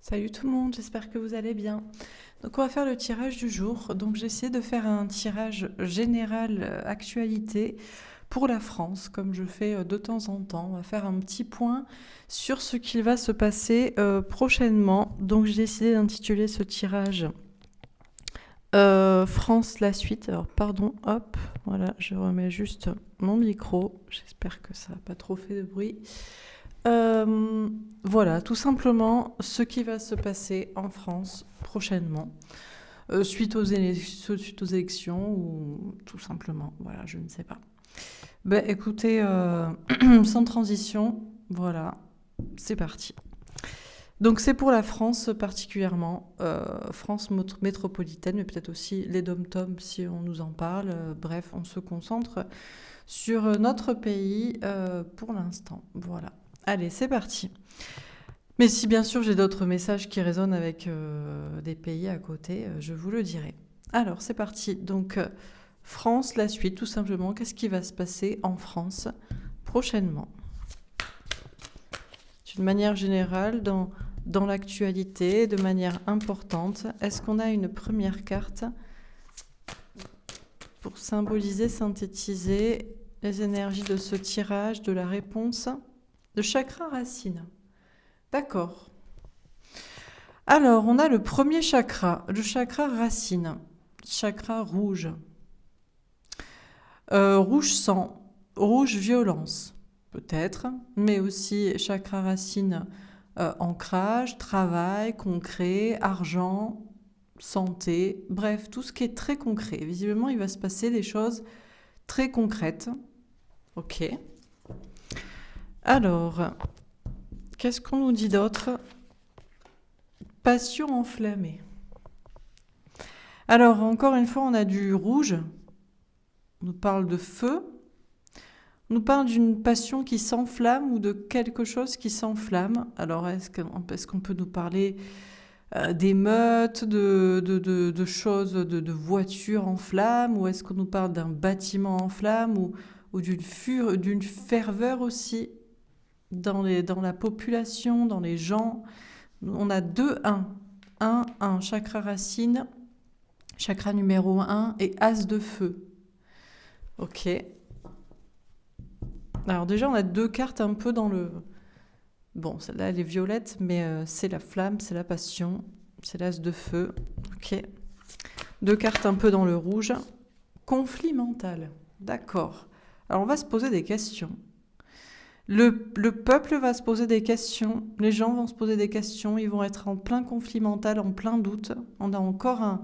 Salut tout le monde, j'espère que vous allez bien. Donc on va faire le tirage du jour. Donc j'ai essayé de faire un tirage général actualité pour la France, comme je fais de temps en temps. On va faire un petit point sur ce qu'il va se passer prochainement. Donc j'ai décidé d'intituler ce tirage France la suite. Alors pardon, hop, voilà, je remets juste mon micro. J'espère que ça n'a pas trop fait de bruit. Voilà, tout simplement ce qui va se passer en France prochainement, suite aux élections ou tout simplement, voilà, je ne sais pas. Ben écoutez, sans transition, voilà, c'est parti. Donc c'est pour la France particulièrement, France métropolitaine, mais peut-être aussi les dom-toms si on nous en parle. Bref, on se concentre sur notre pays pour l'instant, voilà. Allez, c'est parti. Mais si bien sûr j'ai d'autres messages qui résonnent avec des pays à côté, je vous le dirai. Alors, c'est parti. Donc, France, la suite, tout simplement. Qu'est-ce qui va se passer en France prochainement? D'une manière générale, dans l'actualité, de manière importante, est-ce qu'on a une première carte pour symboliser, synthétiser les énergies de ce tirage, de la réponse de chakra racine? D'accord. Alors, on a le premier chakra, le chakra racine, chakra rouge. Rouge sang, rouge violence, peut-être, mais aussi chakra racine, ancrage, travail, concret, argent, santé, bref, tout ce qui est très concret. Visiblement, il va se passer des choses très concrètes. Ok. Alors, qu'est-ce qu'on nous dit d'autre? Passion enflammée. Alors, encore une fois, on a du rouge. On nous parle de feu. On nous parle d'une passion qui s'enflamme ou de quelque chose qui s'enflamme. Alors, est-ce qu'on peut nous parler d'émeutes, de choses, de voitures en flammes, ou est-ce qu'on nous parle d'un bâtiment en flammes, ou d'une ferveur aussi dans la population, dans les gens? On a 2-1. 1, chakra racine, chakra numéro 1 et as de feu. Ok. Alors déjà, on a deux cartes un peu dans le... Bon, celle-là, elle est violette, mais c'est la flamme, c'est la passion, c'est l'as de feu. Ok. Deux cartes un peu dans le rouge. Conflit mental. D'accord. Alors, on va se poser des questions. Le peuple va se poser des questions. Les gens vont se poser des questions. Ils vont être en plein conflit mental, en plein doute. On a encore un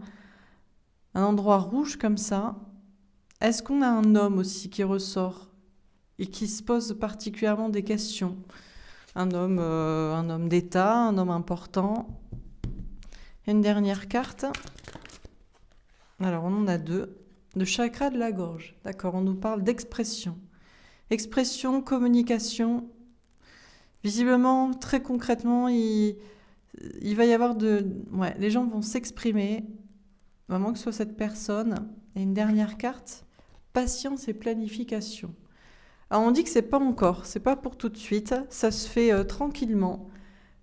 endroit rouge comme ça. Est-ce qu'on a un homme aussi qui ressort et qui se pose particulièrement des questions? Un homme d'État, un homme important. Une dernière carte. Alors, on en a deux. Le chakra de la gorge. D'accord, on nous parle d'expression. Expression, communication. Visiblement, très concrètement, il va y avoir Ouais, les gens vont s'exprimer. Vraiment que ce soit cette personne. Et une dernière carte. Patience et planification. Alors on dit que c'est pas encore, c'est pas pour tout de suite, ça se fait tranquillement,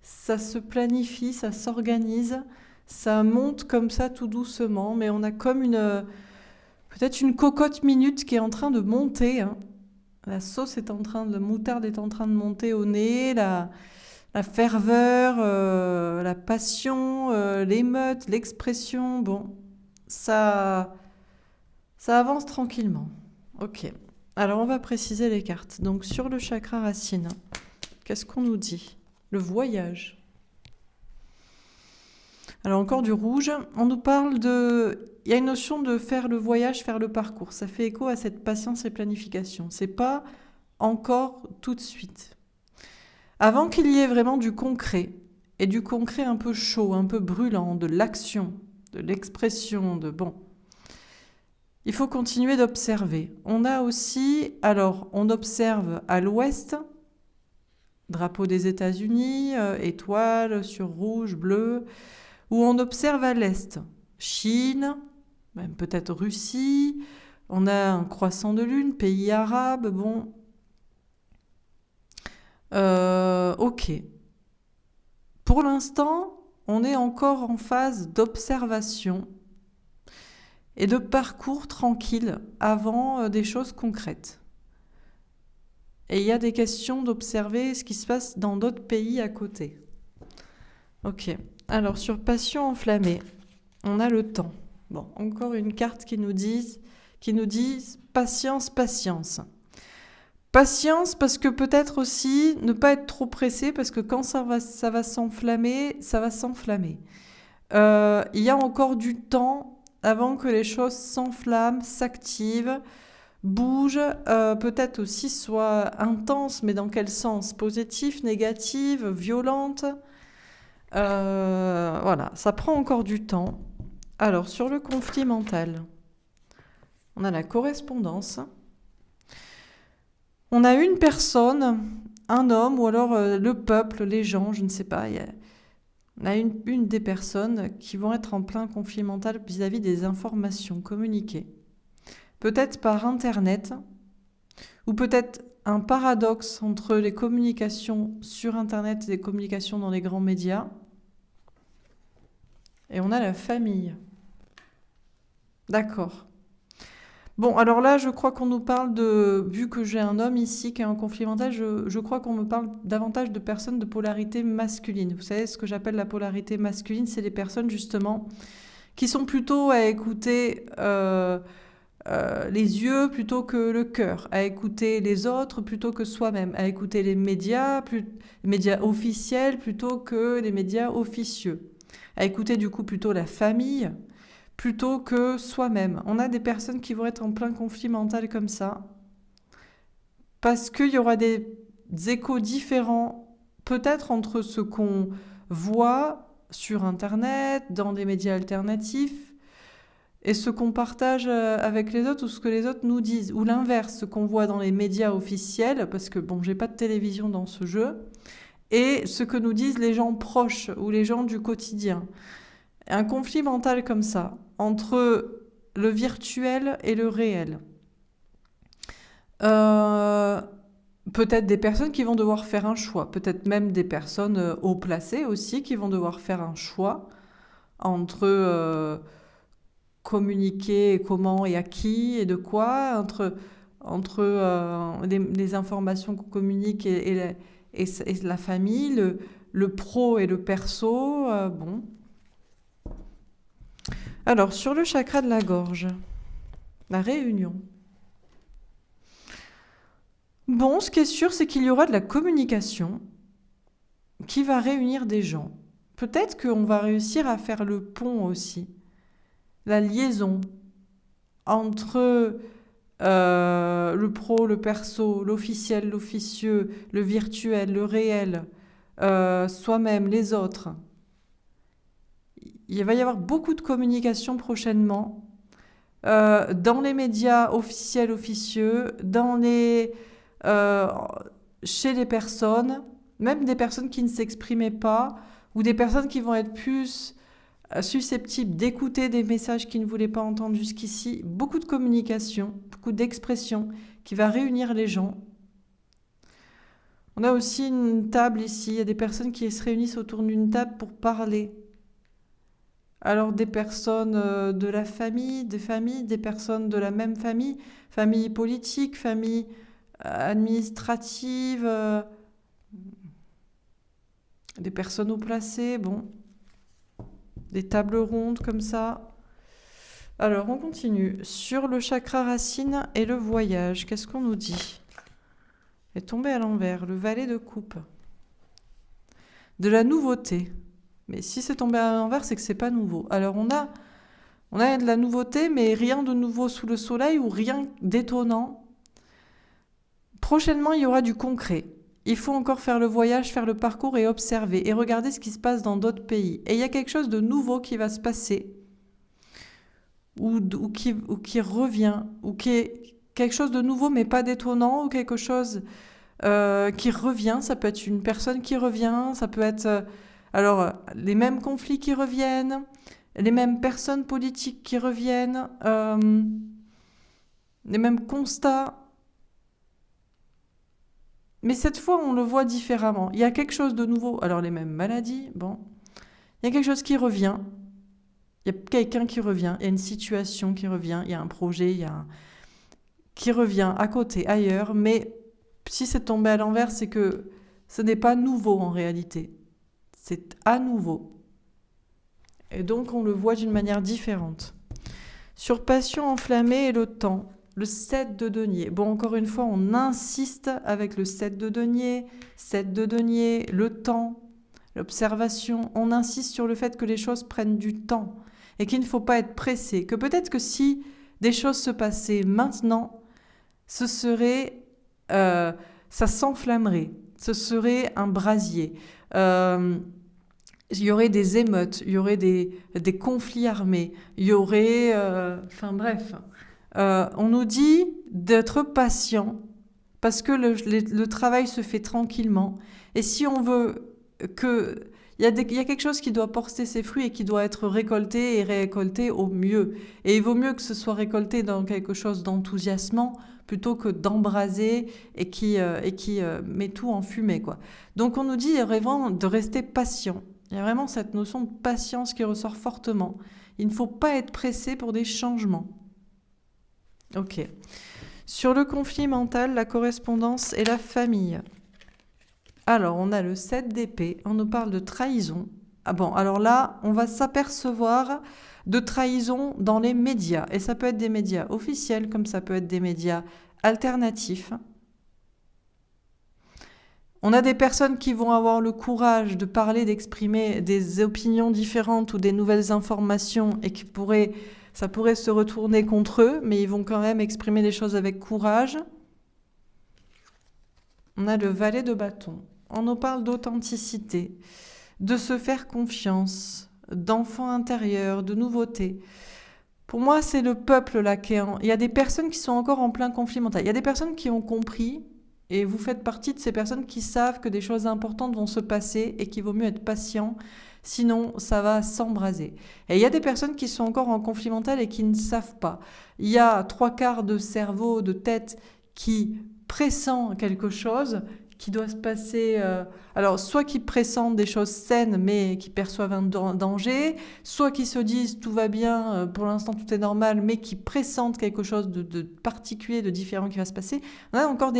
ça se planifie, ça s'organise, ça monte comme ça tout doucement, mais on a comme peut-être une cocotte minute qui est en train de monter, hein. La sauce est moutarde est en train de monter au nez, la ferveur, la passion, l'émeute, l'expression, bon, ça, ça avance tranquillement. Ok. Alors on va préciser les cartes. Donc sur le chakra racine, qu'est-ce qu'on nous dit? Le voyage. Alors encore du rouge, on nous parle de... Il y a une notion de faire le voyage, faire le parcours. Ça fait écho à cette patience et planification. C'est pas encore tout de suite. Avant qu'il y ait vraiment du concret, et du concret un peu chaud, un peu brûlant, de l'action, de l'expression, de bon... Il faut continuer d'observer. On a aussi, alors on observe à l'ouest, drapeau des États-Unis, étoile sur rouge, bleu, ou on observe à l'est, Chine, même peut-être Russie, on a un croissant de lune, pays arabes, bon. Ok. Pour l'instant, on est encore en phase d'observation et de parcours tranquille avant des choses concrètes. Et il y a des questions d'observer ce qui se passe dans d'autres pays à côté. Ok. Alors, sur passion enflammée, on a le temps. Bon, encore une carte qui nous dit patience, patience. Patience parce que peut-être aussi ne pas être trop pressé parce que quand ça va s'enflammer, ça va s'enflammer. Il y a encore du temps avant que les choses s'enflamment, s'activent, bougent, peut-être aussi soient intenses, mais dans quel sens? Positif, négatif, violente. Voilà, ça prend encore du temps. Alors, sur le conflit mental, on a la correspondance. On a une personne, un homme, ou alors le peuple, les gens, je ne sais pas. On a une des personnes qui vont être en plein conflit mental vis-à-vis des informations communiquées. Peut-être par Internet, ou peut-être un paradoxe entre les communications sur Internet et les communications dans les grands médias. Et on a la famille. D'accord. Bon, alors là, je crois qu'on nous parle de... Vu que j'ai un homme ici qui est en conflit mental, je crois qu'on me parle davantage de personnes de polarité masculine. Vous savez, ce que j'appelle la polarité masculine, c'est les personnes, justement, qui sont plutôt à écouter les yeux plutôt que le cœur, à écouter les autres plutôt que soi-même, à écouter les médias officiels plutôt que les médias officieux, à écouter du coup plutôt la famille plutôt que soi-même. On a des personnes qui vont être en plein conflit mental comme ça, parce qu'il y aura des échos différents, peut-être entre ce qu'on voit sur Internet, dans des médias alternatifs, et ce qu'on partage avec les autres ou ce que les autres nous disent, ou l'inverse, ce qu'on voit dans les médias officiels, parce que bon, j'ai pas de télévision dans ce jeu, et ce que nous disent les gens proches ou les gens du quotidien. Un conflit mental comme ça, entre le virtuel et le réel. Peut-être des personnes qui vont devoir faire un choix, peut-être même des personnes haut placées aussi qui vont devoir faire un choix entre communiquer et comment et à qui et de quoi, entre les informations qu'on communique et la famille, le pro et le perso, bon. Alors, sur le chakra de la gorge, la réunion. Bon, ce qui est sûr, c'est qu'il y aura de la communication qui va réunir des gens. Peut-être qu'on va réussir à faire le pont aussi, la liaison entre le pro, le perso, l'officiel, l'officieux, le virtuel, le réel, soi-même, les autres. Il va y avoir beaucoup de communication prochainement dans les médias officiels, officieux, chez les personnes, même des personnes qui ne s'exprimaient pas, ou des personnes qui vont être plus susceptibles d'écouter des messages qu'ils ne voulaient pas entendre jusqu'ici. Beaucoup de communication, beaucoup d'expression qui va réunir les gens. On a aussi une table ici, il y a des personnes qui se réunissent autour d'une table pour parler. Alors des personnes de la famille, des personnes de la même famille, famille politique, famille administrative, des personnes haut placées, bon, des tables rondes comme ça. Alors on continue. Sur le chakra racine et le voyage, qu'est-ce qu'on nous dit? Est tombé à l'envers, le valet de coupe. De la nouveauté. Mais si c'est tombé à l'envers, c'est que c'est pas nouveau. Alors on a de la nouveauté, mais rien de nouveau sous le soleil ou rien d'étonnant. Prochainement, il y aura du concret. Il faut encore faire le voyage, faire le parcours et observer et regarder ce qui se passe dans d'autres pays. Et il y a quelque chose de nouveau qui va se passer ou qui revient, ou qui est quelque chose de nouveau mais pas d'étonnant, ou quelque chose qui revient. Ça peut être une personne qui revient, ça peut être... Alors, les mêmes conflits qui reviennent, les mêmes personnes politiques qui reviennent, les mêmes constats. Mais cette fois, on le voit différemment. Il y a quelque chose de nouveau. Alors, les mêmes maladies, bon. Il y a quelque chose qui revient, il y a quelqu'un qui revient, il y a une situation qui revient, il y a un projet, qui revient à côté, ailleurs, mais si c'est tombé à l'envers, c'est que ce n'est pas nouveau en réalité. C'est à nouveau. Et donc on le voit d'une manière différente. Sur passion enflammée et le temps, le 7 de denier. Bon, encore une fois, on insiste avec le 7 de denier, le temps, l'observation. On insiste sur le fait que les choses prennent du temps et qu'il ne faut pas être pressé. Que peut-être que si des choses se passaient maintenant, ce serait, ça s'enflammerait, ce serait un brasier. Il y aurait des émeutes, il y aurait des conflits armés, il y aurait... enfin bref, on nous dit d'être patient parce que le travail se fait tranquillement. Et si on veut que... Il y a quelque chose qui doit porter ses fruits et qui doit être récolté et récolté au mieux. Et il vaut mieux que ce soit récolté dans quelque chose d'enthousiasmant plutôt que d'embraser et qui met tout en fumée, quoi. Donc on nous dit vraiment de rester patient. Il y a vraiment cette notion de patience qui ressort fortement. Il ne faut pas être pressé pour des changements. Ok. Sur le conflit mental, la correspondance et la famille. Alors, on a le 7 d'épée. On nous parle de trahison. Ah bon, alors là, on va s'apercevoir de trahison dans les médias. Et ça peut être des médias officiels, comme ça peut être des médias alternatifs. On a des personnes qui vont avoir le courage de parler, d'exprimer des opinions différentes ou des nouvelles informations et ça pourrait se retourner contre eux, mais ils vont quand même exprimer les choses avec courage. On a le valet de bâton. On nous parle d'authenticité, de se faire confiance, d'enfant intérieur, de nouveauté. Pour moi, c'est le peuple là qui est Il y a des personnes qui sont encore en plein conflit mental. Il y a des personnes qui ont compris. Et vous faites partie de ces personnes qui savent que des choses importantes vont se passer et qu'il vaut mieux être patient, sinon ça va s'embraser. Et il y a des personnes qui sont encore en conflit mental et qui ne savent pas. Il y a 3/4 de cerveau, de tête qui pressent quelque chose qui doit se passer... alors, soit qui pressentent des choses saines mais qui perçoivent un danger, soit qui se disent tout va bien, pour l'instant tout est normal, mais qui pressentent quelque chose de particulier, de différent qui va se passer. On a encore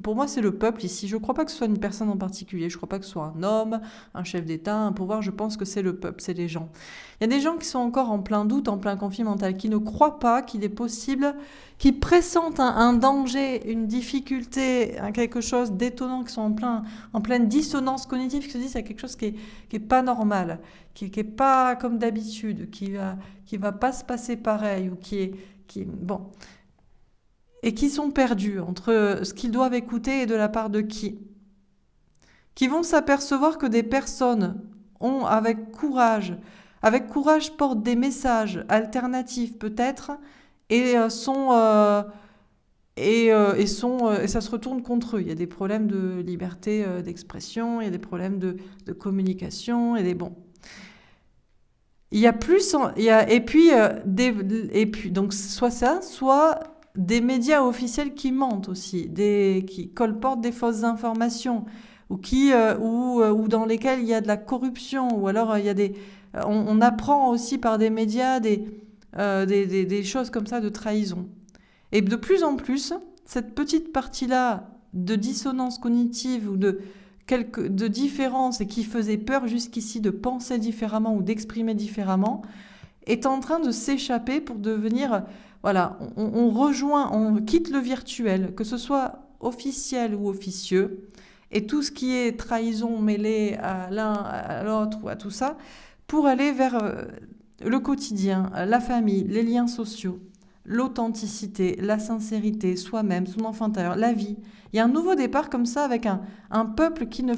pour moi, c'est le peuple ici. Je ne crois pas que ce soit une personne en particulier. Je ne crois pas que ce soit un homme, un chef d'État, un pouvoir. Je pense que c'est le peuple, c'est les gens. Il y a des gens qui sont encore en plein doute, en plein conflit mental, qui ne croient pas qu'il est possible, qui pressentent un danger, une difficulté, quelque chose d'étonnant, qui sont en pleine dissonance cognitive, qui se disent qu'il y a quelque chose qui est pas normal, qui est pas comme d'habitude, qui va pas se passer pareil, ou bon, et qui sont perdus entre ce qu'ils doivent écouter et de la part de qui vont s'apercevoir que des personnes ont avec courage portent des messages alternatifs peut-être et ça se retourne contre eux. Il y a des problèmes de liberté d'expression, il y a des problèmes de communication, il y a plus, donc soit ça, soit des médias officiels qui mentent aussi, qui colportent des fausses informations ou dans lesquels il y a de la corruption, ou alors il y a on apprend aussi par des médias des choses comme ça de trahison. Et de plus en plus, cette petite partie-là de dissonance cognitive ou de différence et qui faisait peur jusqu'ici de penser différemment ou d'exprimer différemment, est en train de s'échapper pour devenir... Voilà, on quitte le virtuel, que ce soit officiel ou officieux, et tout ce qui est trahison mêlée à l'un, à l'autre ou à tout ça, pour aller vers le quotidien, la famille, les liens sociaux, l'authenticité, la sincérité, soi-même, son enfant intérieur, la vie. Il y a un nouveau départ comme ça avec un peuple qui ne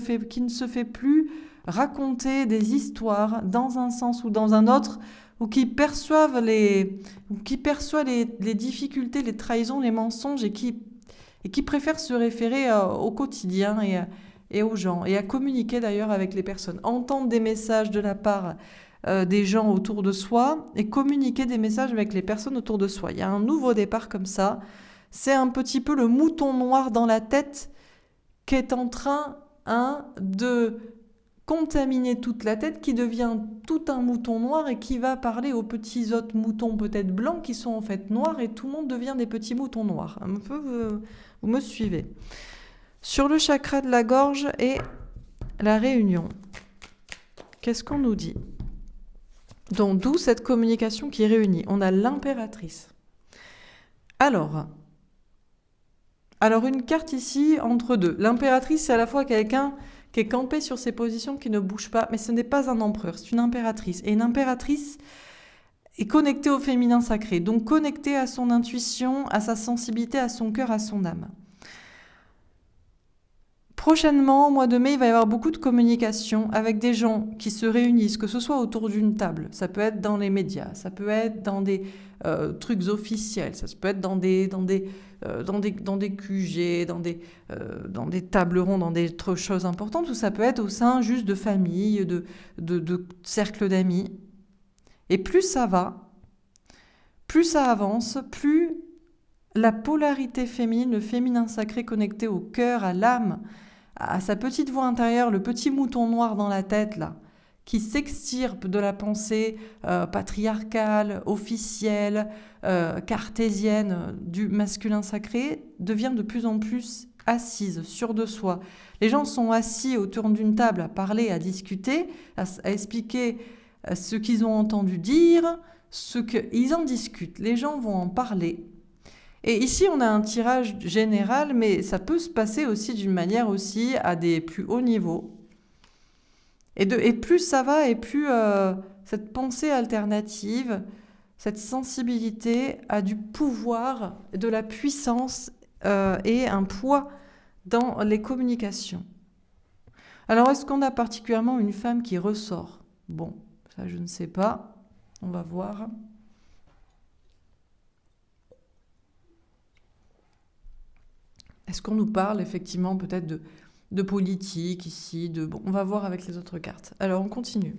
se fait plus raconter des histoires dans un sens ou dans un autre, ou qui perçoit les difficultés, les trahisons, les mensonges, et qui préfère se référer au quotidien et aux gens, et à communiquer d'ailleurs avec les personnes, entendre des messages de la part des gens autour de soi et communiquer des messages avec les personnes autour de soi. Il y a un nouveau départ comme ça. C'est un petit peu le mouton noir dans la tête qui est en train de contaminer toute la tête, qui devient tout un mouton noir et qui va parler aux petits autres moutons peut-être blancs qui sont en fait noirs et tout le monde devient des petits moutons noirs. Un peu, vous me suivez. Sur le chakra de la gorge et la réunion, qu'est-ce qu'on nous dit? Donc, d'où cette communication qui réunit. On a l'impératrice. Alors, une carte ici entre deux. L'impératrice, c'est à la fois quelqu'un qui est campé sur ses positions, qui ne bouge pas, mais ce n'est pas un empereur, c'est une impératrice. Et une impératrice est connectée au féminin sacré, donc connectée à son intuition, à sa sensibilité, à son cœur, à son âme. Prochainement, au mois de mai, il va y avoir beaucoup de communication avec des gens qui se réunissent, que ce soit autour d'une table, ça peut être dans les médias, ça peut être dans des trucs officiels, ça peut être dans des QG, dans des tables rondes, dans des choses importantes, ou ça peut être au sein juste de familles, de cercles d'amis. Et plus ça va, plus ça avance, plus la polarité féminine, le féminin sacré connecté au cœur, à l'âme, à sa petite voix intérieure, le petit mouton noir dans la tête, là, qui s'extirpe de la pensée patriarcale, officielle, cartésienne du masculin sacré, devient de plus en plus assise, sûre de soi. Les gens sont assis autour d'une table à parler, à discuter, à expliquer ce qu'ils ont entendu dire, ils en discutent, les gens vont en parler. Et ici, on a un tirage général, mais ça peut se passer aussi d'une manière aussi à des plus hauts niveaux. Et plus ça va, et plus cette pensée alternative, cette sensibilité a du pouvoir, de la puissance et un poids dans les communications. Alors, est-ce qu'on a particulièrement une femme qui ressort? Bon, ça je ne sais pas, on va voir. Est-ce qu'on nous parle effectivement peut-être de politique ici, Bon, on va voir avec les autres cartes. Alors, on continue.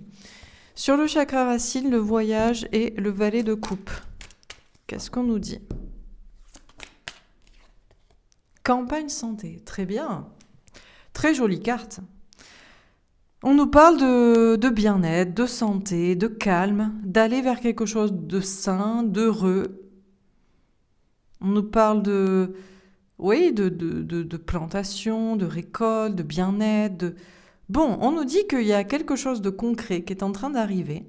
Sur le chakra racine, le voyage et le valet de coupe. Qu'est-ce qu'on nous dit? Campagne santé, très bien. Très jolie carte. On nous parle de bien-être, de santé, de calme, d'aller vers quelque chose de sain, d'heureux. On nous parle de plantation, de récolte, de bien-être. Bon, on nous dit qu'il y a quelque chose de concret qui est en train d'arriver.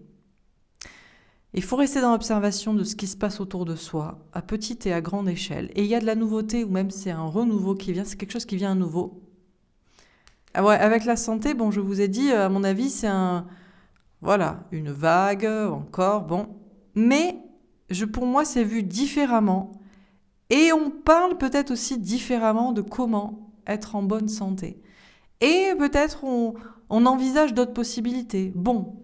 Il faut rester dans l'observation de ce qui se passe autour de soi, à petite et à grande échelle. Et il y a de la nouveauté, ou même c'est un renouveau qui vient, c'est quelque chose qui vient à nouveau. Ah ouais, avec la santé, bon, je vous ai dit, à mon avis, c'est une vague, encore, bon. Mais, pour moi, c'est vu différemment. Et on parle peut-être aussi différemment de comment être en bonne santé. Et peut-être on envisage d'autres possibilités. Bon,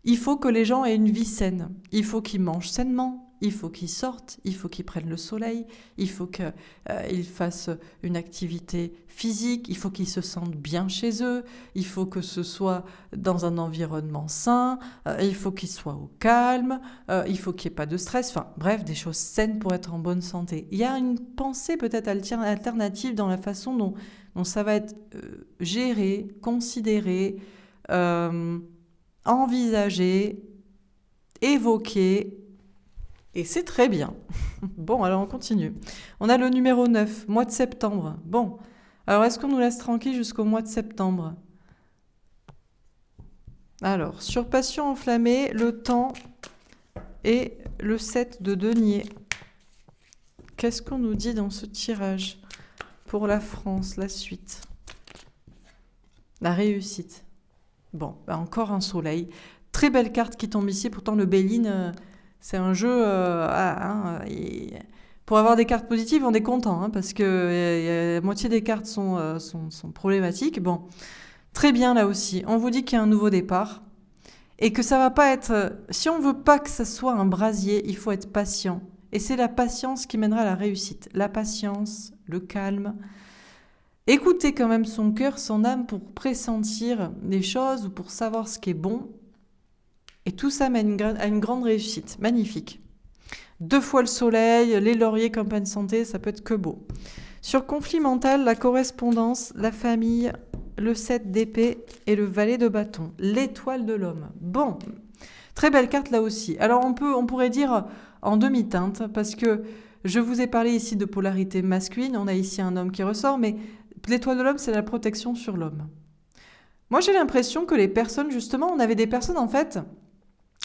il faut que les gens aient une vie saine. Il faut qu'ils mangent sainement. Il faut qu'ils sortent. Il faut qu'ils prennent le soleil. Il faut qu'ils fassent une activité physique. Il faut qu'ils se sentent bien chez eux. Il faut que ce soit dans un environnement sain. Il faut qu'ils soient au calme. Il faut qu'il n'y ait pas de stress. Enfin, bref, des choses saines pour être en bonne santé. Il y a une pensée peut-être alternative dans la façon dont ça va être géré, considéré, envisagé, évoqué. Et c'est très bien. Bon, alors on continue. On a le numéro 9, mois de septembre. Bon, alors est-ce qu'on nous laisse tranquille jusqu'au mois de septembre? Alors, sur passion enflammée, le temps et le 7 de denier. Qu'est-ce qu'on nous dit dans ce tirage pour la France, la suite? La réussite. Bon, encore un soleil. Très belle carte qui tombe ici. Pourtant, le Béline... c'est un jeu... pour avoir des cartes positives, on est content, parce que la moitié des cartes sont problématiques. Bon, très bien là aussi. On vous dit qu'il y a un nouveau départ et que ça va pas être... Si on veut pas que ça soit un brasier, il faut être patient. Et c'est la patience qui mènera à la réussite. La patience, le calme. Écouter quand même son cœur, son âme pour pressentir les choses ou pour savoir ce qui est bon. Et tout ça mène à une grande réussite. Magnifique. 2 fois le soleil, les lauriers, campagne santé, ça peut être que beau. Sur conflit mental, la correspondance, la famille le 7 d'épée et le valet de bâton. L'étoile de l'homme. Bon, très belle carte là aussi. Alors on pourrait dire en demi-teinte, parce que je vous ai parlé ici de polarité masculine, on a ici un homme qui ressort, mais l'étoile de l'homme, c'est la protection sur l'homme. Moi, j'ai l'impression que les personnes, justement, on avait des personnes, en fait,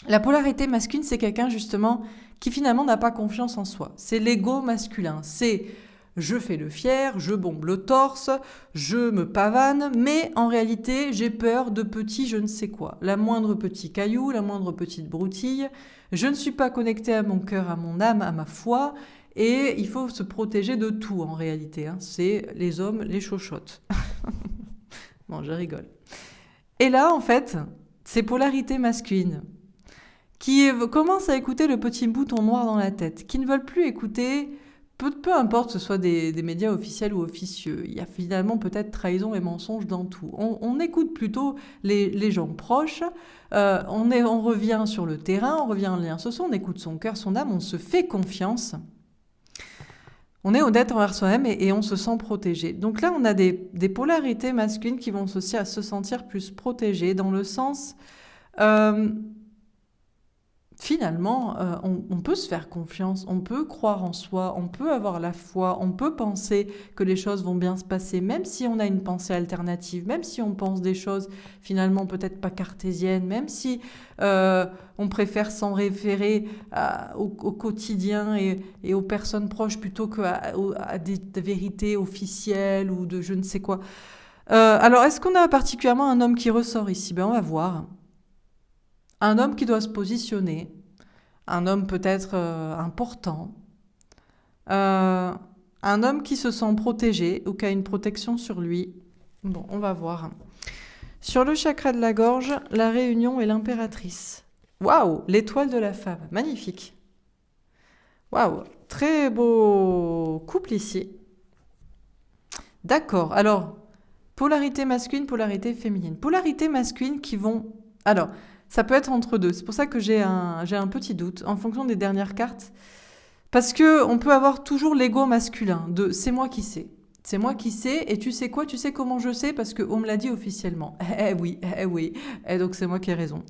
la polarité masculine, c'est quelqu'un, justement, qui finalement n'a pas confiance en soi. C'est l'ego masculin. C'est je fais le fier, je bombe le torse, je me pavane, mais en réalité, j'ai peur de petits je ne sais quoi. La moindre petit caillou, la moindre petite broutille. Je ne suis pas connecté à mon cœur, à mon âme, à ma foi. Et il faut se protéger de tout, en réalité. Hein. C'est les hommes, les chochottes. Bon, je rigole. Et là, en fait, ces polarités masculines qui commencent à écouter le petit bouton noir dans la tête, qui ne veulent plus écouter, peu importe que ce soit des médias officiels ou officieux, il y a finalement peut-être trahison et mensonge dans tout. On écoute plutôt les gens proches, on revient sur le terrain, on revient en lien social, on écoute son cœur, son âme, on se fait confiance. On est honnête envers soi-même et on se sent protégé. Donc là, on a des polarités masculines qui vont se sentir plus protégées dans le sens... Finalement, on peut se faire confiance, on peut croire en soi, on peut avoir la foi, on peut penser que les choses vont bien se passer, même si on a une pensée alternative, même si on pense des choses finalement peut-être pas cartésiennes, même si on préfère s'en référer au quotidien et aux personnes proches plutôt qu'à des vérités officielles ou de je ne sais quoi. Alors, est-ce qu'on a particulièrement un homme qui ressort ici ? Ben, on va voir. Un homme qui doit se positionner, un homme peut-être important, un homme qui se sent protégé ou qui a une protection sur lui. Bon, on va voir. Sur le chakra de la gorge, la réunion et l'impératrice. Waouh, l'étoile de la femme, magnifique. Waouh, très beau couple ici. D'accord, alors, polarité masculine, polarité féminine. Polarité masculine qui vont... Alors... Ça peut être entre deux. C'est pour ça que j'ai un petit doute en fonction des dernières cartes. Parce qu'on peut avoir toujours l'ego masculin de « c'est moi qui sais ». C'est moi qui sais et tu sais quoi ? Tu sais comment je sais ? Parce qu'on me l'a dit officiellement. Oui. Et donc c'est moi qui ai raison.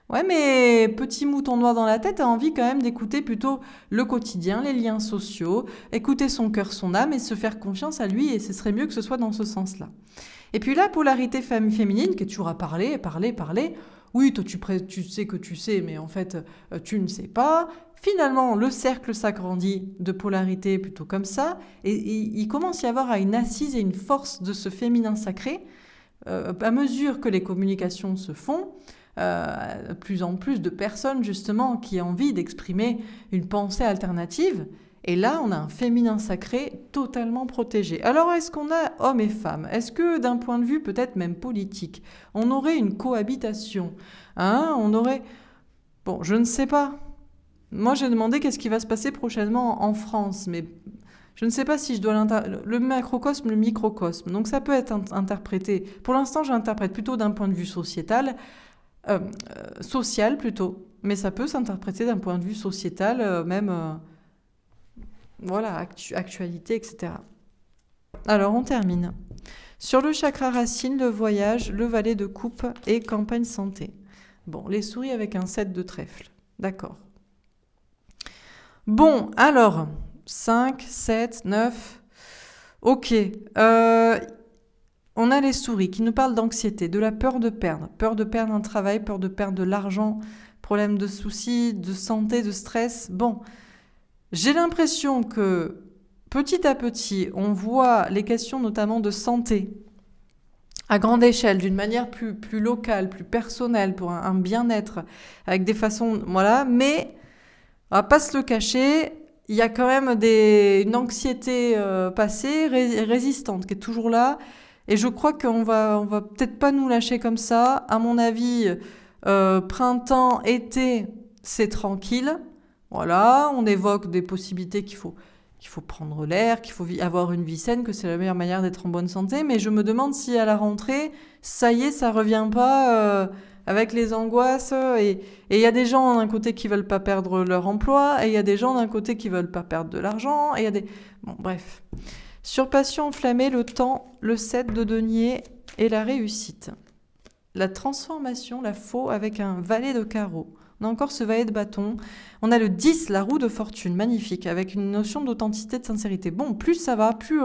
Ouais, mais petit mouton noir dans la tête a envie quand même d'écouter plutôt le quotidien, les liens sociaux, écouter son cœur, son âme et se faire confiance à lui. Et ce serait mieux que ce soit dans ce sens-là. Et puis la polarité féminine qui est toujours à parler. Oui, toi, tu sais que tu sais, mais en fait, tu ne sais pas. Finalement, le cercle s'agrandit de polarité plutôt comme ça. Et il commence à y avoir une assise et une force de ce féminin sacré. À mesure que les communications se font, plus en plus de personnes, justement, qui ont envie d'exprimer une pensée alternative. Et là, on a un féminin sacré totalement protégé. Alors, est-ce qu'on a hommes et femmes ? Est-ce que, d'un point de vue peut-être même politique, on aurait une cohabitation ? On aurait... Bon, je ne sais pas. Moi, j'ai demandé qu'est-ce qui va se passer prochainement en France, mais je ne sais pas si je dois le macrocosme, le microcosme. Donc, ça peut être interprété... Pour l'instant, j'interprète plutôt d'un point de vue social plutôt. Mais ça peut s'interpréter d'un point de vue sociétal, même... Voilà, actualité, etc. Alors, on termine. Sur le chakra racine, le voyage, le valet de coupe et campagne santé. Bon, les souris avec un 7 de trèfle. D'accord. Bon, alors, 5, 7, 9. Ok. On a les souris qui nous parlent d'anxiété, de la peur de perdre un travail, peur de perdre de l'argent, problème de soucis, de santé, de stress. Bon. J'ai l'impression que petit à petit, on voit les questions notamment de santé à grande échelle, d'une manière plus locale, plus personnelle, pour un bien-être, avec des façons... Voilà, mais on va pas se le cacher, il y a quand même une anxiété passée, résistante, qui est toujours là. Et je crois qu'on va peut-être pas nous lâcher comme ça. À mon avis, printemps, été, c'est tranquille. Voilà, on évoque des possibilités qu'il faut prendre l'air, qu'il faut avoir une vie saine, que c'est la meilleure manière d'être en bonne santé. Mais je me demande si à la rentrée, ça y est, ça revient pas avec les angoisses. Et il y a des gens d'un côté qui veulent pas perdre leur emploi, et il y a des gens d'un côté qui veulent pas perdre de l'argent. Et il y a des... Bon, bref. Sur passion enflammée, le temps, le 7 de denier et la réussite. La transformation, la faux avec un valet de carreau. On a encore ce valet de bâton. On a le 10, la roue de fortune, magnifique, avec une notion d'authenticité, de sincérité. Bon, plus ça va, plus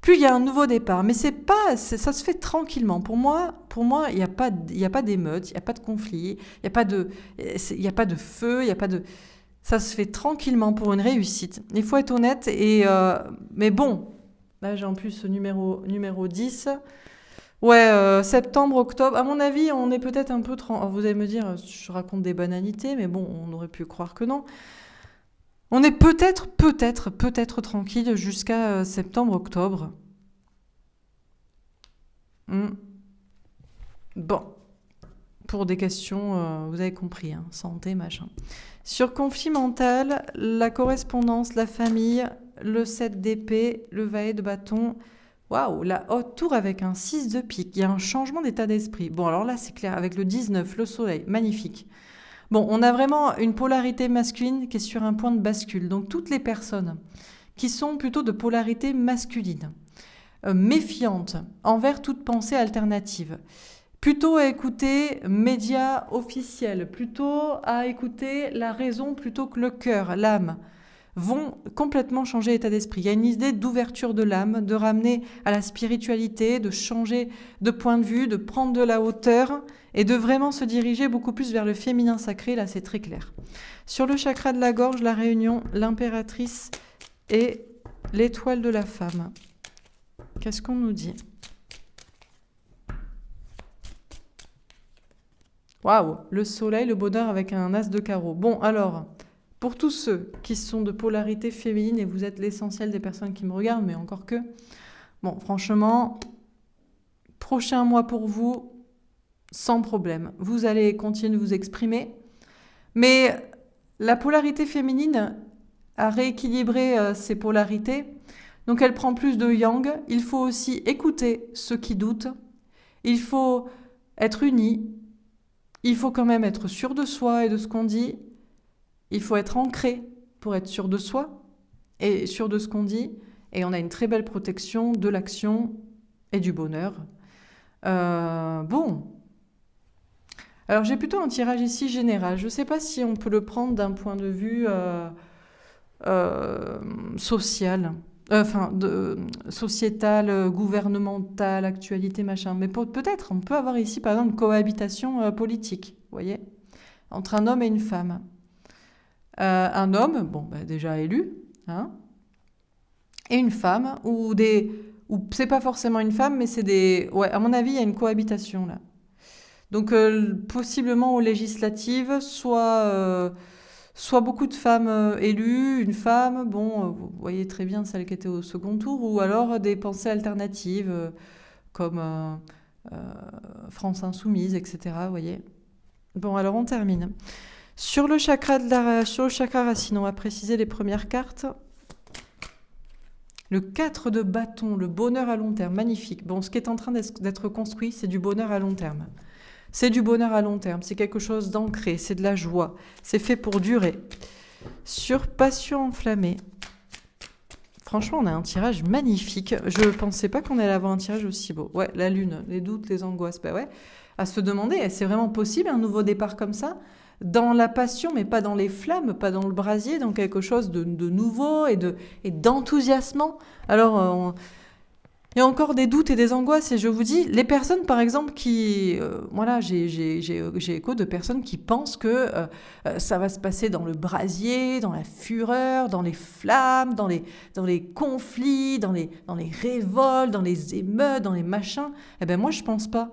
il y a un nouveau départ. Mais ça se fait tranquillement. Pour moi, il n'y a pas d'émeute, il n'y a pas de conflit, il n'y a pas de feu, il n'y a pas de... Ça se fait tranquillement pour une réussite. Il faut être honnête. Mais bon, là j'ai en plus ce numéro 10. Ouais, septembre, octobre. À mon avis, on est peut-être un peu... Vous allez me dire, je raconte des banalités, mais bon, on aurait pu croire que non. On est peut-être tranquille jusqu'à septembre, octobre. Bon, pour des questions, vous avez compris, hein, santé, machin. Sur conflit mental, la correspondance, la famille, le 7 d'épée, le valet de bâton. Waouh, la haute tour avec un 6 de pique. Il y a un changement d'état d'esprit. Bon, alors là, c'est clair, avec le 19, le soleil, magnifique. Bon, on a vraiment une polarité masculine qui est sur un point de bascule. Donc, toutes les personnes qui sont plutôt de polarité masculine, méfiantes envers toute pensée alternative, plutôt à écouter médias officiels, plutôt à écouter la raison plutôt que le cœur, l'âme, vont complètement changer l'état d'esprit. Il y a une idée d'ouverture de l'âme, de ramener à la spiritualité, de changer de point de vue, de prendre de la hauteur et de vraiment se diriger beaucoup plus vers le féminin sacré. Là, c'est très clair. Sur le chakra de la gorge, la réunion, l'impératrice et l'étoile de la femme. Qu'est-ce qu'on nous dit ? Waouh, le soleil, le bonheur avec un as de carreau. Bon, alors, pour tous ceux qui sont de polarité féminine, et vous êtes l'essentiel des personnes qui me regardent, mais encore que, bon, franchement, prochain mois pour vous, sans problème. Vous allez continuer de vous exprimer, mais la polarité féminine a rééquilibré ces polarités, donc elle prend plus de yang. Il faut aussi écouter ceux qui doutent, il faut être unis, il faut quand même être sûr de soi et de ce qu'on dit. Il faut être ancré pour être sûr de soi et sûr de ce qu'on dit. Et on a une très belle protection de l'action et du bonheur. Bon. Alors j'ai plutôt un tirage ici général. Je ne sais pas si on peut le prendre d'un point de vue social. Sociétal, gouvernemental, actualité, machin. Mais peut-être, on peut avoir ici, par exemple, une cohabitation politique, vous voyez, entre un homme et une femme. Un homme, bon, bah, déjà élu, hein, et une femme, ou c'est pas forcément une femme, mais c'est des... Ouais, à mon avis, il y a une cohabitation, là. Donc, possiblement aux législatives, soit beaucoup de femmes élues, une femme, bon, vous voyez très bien celle qui était au second tour, ou alors des pensées alternatives, comme France Insoumise, etc., vous voyez. Bon, alors on termine. Sur le chakra racine, on va préciser les premières cartes. Le 4 de bâton, le bonheur à long terme, magnifique. Bon, ce qui est en train d'être construit, c'est du bonheur à long terme. C'est du bonheur à long terme, c'est quelque chose d'ancré, c'est de la joie, c'est fait pour durer. Sur passion enflammée, franchement, on a un tirage magnifique. Je ne pensais pas qu'on allait avoir un tirage aussi beau. Ouais, la lune, les doutes, les angoisses, bah ouais. À se demander, c'est vraiment possible un nouveau départ comme ça ? Dans la passion, mais pas dans les flammes, pas dans le brasier, dans quelque chose de nouveau et d'enthousiasmant. Alors, il y a encore des doutes et des angoisses, et je vous dis, les personnes, par exemple, qui... voilà, j'ai écho de personnes qui pensent que ça va se passer dans le brasier, dans la fureur, dans les flammes, dans les conflits, dans les révoltes, dans les émeutes, dans les machins. Eh bien, moi, je pense pas.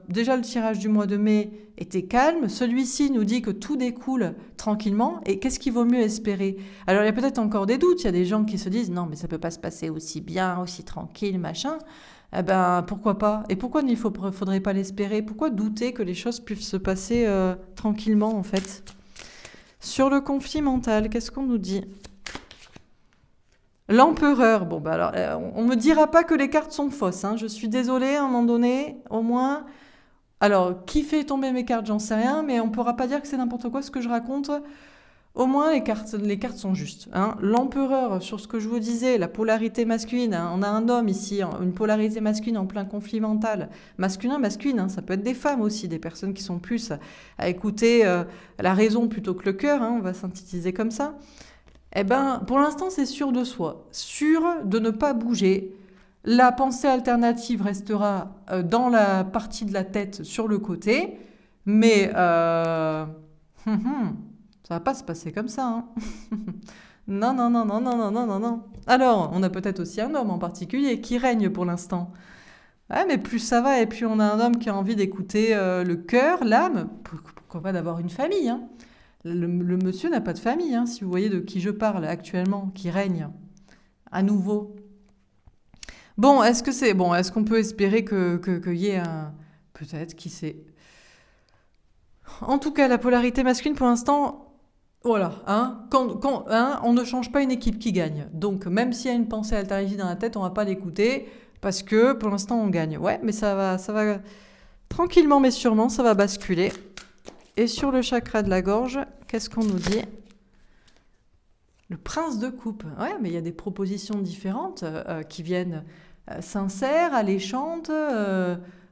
Déjà, le tirage du mois de mai était calme. Celui-ci nous dit que tout découle tranquillement. Et qu'est-ce qu'il vaut mieux espérer ? Alors, il y a peut-être encore des doutes. Il y a des gens qui se disent « Non, mais ça peut pas se passer aussi bien, aussi tranquille, machin. » Eh ben, pourquoi pas ? Et pourquoi il ne faudrait pas l'espérer ? Pourquoi douter que les choses puissent se passer tranquillement, en fait ? Sur le conflit mental, qu'est-ce qu'on nous dit ? L'empereur, bon, bah alors, on me dira pas que les cartes sont fausses, hein. Je suis désolée, à un moment donné, au moins. Alors, qui fait tomber mes cartes, j'en sais rien, mais on pourra pas dire que c'est n'importe quoi ce que je raconte. Au moins, les cartes sont justes. Hein. L'empereur, sur ce que je vous disais, la polarité masculine, hein, on a un homme ici, une polarité masculine en plein conflit mental. Masculin, masculine, hein, ça peut être des femmes aussi, des personnes qui sont plus à écouter la raison plutôt que le cœur, hein, on va synthétiser comme ça. Eh ben, pour l'instant, c'est sûr de soi, sûr de ne pas bouger. La pensée alternative restera dans la partie de la tête sur le côté, mais ça va pas se passer comme ça. Hein. Non, non, non, non, non, non, non, non, non. Alors, on a peut-être aussi un homme en particulier qui règne pour l'instant. Ouais, mais plus ça va et plus on a un homme qui a envie d'écouter le cœur, l'âme. Pourquoi pas d'avoir une famille, hein. Le monsieur n'a pas de famille, hein, si vous voyez de qui je parle actuellement, qui règne à nouveau. Bon, est-ce qu'on peut espérer qu'il y ait un... Peut-être, qui sait. En tout cas, la polarité masculine, pour l'instant, voilà. Hein, on ne change pas une équipe qui gagne. Donc, même s'il y a une pensée alternative dans la tête, on ne va pas l'écouter parce que, pour l'instant, on gagne. Ouais, mais ça va tranquillement mais sûrement, ça va basculer. Et sur le chakra de la gorge, qu'est-ce qu'on nous dit ? Le prince de coupe. Ouais, mais il y a des propositions différentes qui viennent sincères, alléchantes,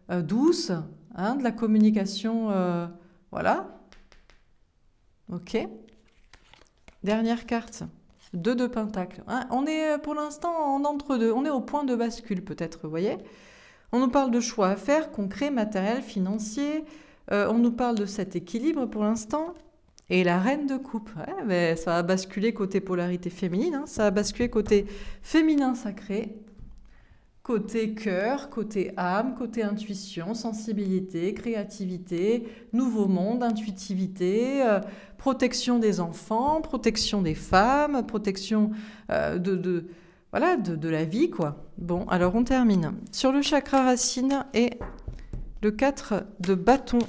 douces, hein, de la communication, voilà. Ok. Dernière carte. 2 de pentacle. Hein, on est pour l'instant en entre-deux. On est au point de bascule peut-être, vous voyez. On nous parle de choix à faire, concret, matériel, financier. On nous parle de cet équilibre pour l'instant. Et la reine de coupe, ouais, mais ça va basculer côté polarité féminine, hein, ça va basculer côté féminin sacré, côté cœur, côté âme, côté intuition, sensibilité, créativité, nouveau monde, intuitivité, protection des enfants, protection des femmes, protection voilà, de la vie, quoi. Bon, alors on termine. Sur le chakra racine et le 4 de bâton.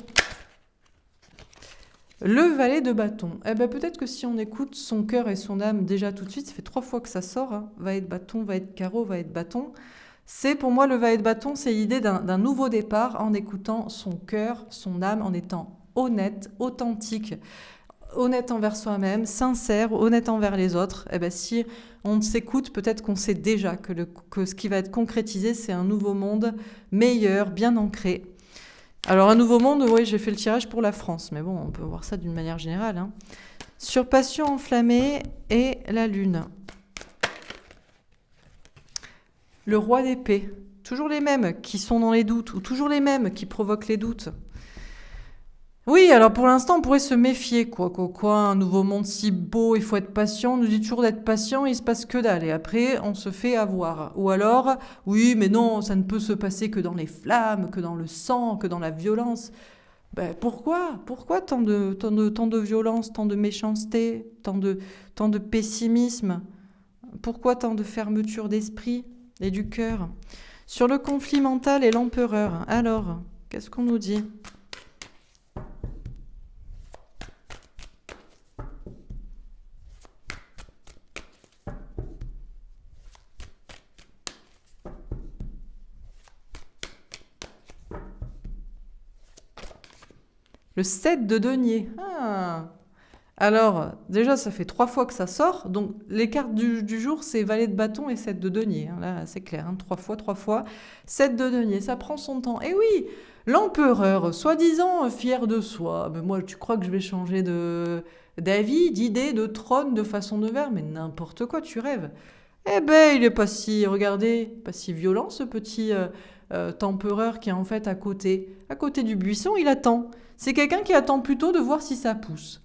Le valet de bâton. Eh ben, peut-être que si on écoute son cœur et son âme déjà tout de suite, ça fait 3 fois que ça sort, hein. Valet de bâton, valet de carreau, valet de bâton. C'est pour moi le valet de bâton, c'est l'idée d'un nouveau départ en écoutant son cœur, son âme, en étant honnête, authentique, honnête envers soi-même, sincère, honnête envers les autres. Eh ben, si on s'écoute, peut-être qu'on sait déjà que ce qui va être concrétisé, c'est un nouveau monde meilleur, bien ancré. Alors, un nouveau monde, oui, j'ai fait le tirage pour la France, mais bon, on peut voir ça d'une manière générale. Hein. Sur passion enflammée et la lune. Le roi d'épée. Toujours les mêmes qui sont dans les doutes, ou toujours les mêmes qui provoquent les doutes. Oui, alors pour l'instant, on pourrait se méfier. Quoi, un nouveau monde si beau, il faut être patient. On nous dit toujours d'être patient, il se passe que dalle. Et après, on se fait avoir. Ou alors, oui, mais non, ça ne peut se passer que dans les flammes, que dans le sang, que dans la violence. Ben, pourquoi tant de violence, tant de méchanceté, tant de pessimisme? Pourquoi tant de fermeture d'esprit et du cœur? Sur le conflit mental et l'empereur, alors, qu'est-ce qu'on nous dit ? Le 7 de denier. Ah. Alors, déjà, ça fait 3 fois que ça sort. Donc, les cartes du jour, c'est valet de bâton et 7 de denier. Hein. Là, c'est clair. Hein. 3 fois. 7 de denier, ça prend son temps. Et oui, l'empereur, soi-disant fier de soi. Mais moi, tu crois que je vais changer d'avis, d'idée, de trône, de façon de faire? Mais n'importe quoi, tu rêves. Eh ben, il est pas si, regardez, pas si violent, ce petit tempereur qui est en fait à côté du buisson, il attend. C'est quelqu'un qui attend plutôt de voir si ça pousse.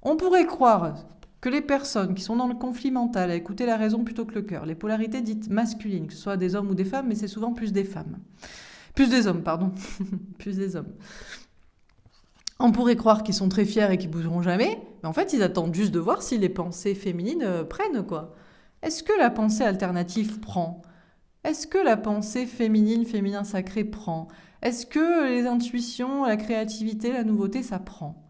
On pourrait croire que les personnes qui sont dans le conflit mental, à écouter la raison plutôt que le cœur, les polarités dites masculines, que ce soit des hommes ou des femmes, mais c'est souvent plus des femmes. Plus des hommes, pardon. Plus des hommes. On pourrait croire qu'ils sont très fiers et qu'ils bougeront jamais, mais en fait, ils attendent juste de voir si les pensées féminines prennent, quoi. Est-ce que la pensée alternative prend ? Est-ce que la pensée féminin sacré prend ? Est-ce que les intuitions, la créativité, la nouveauté, ça prend ?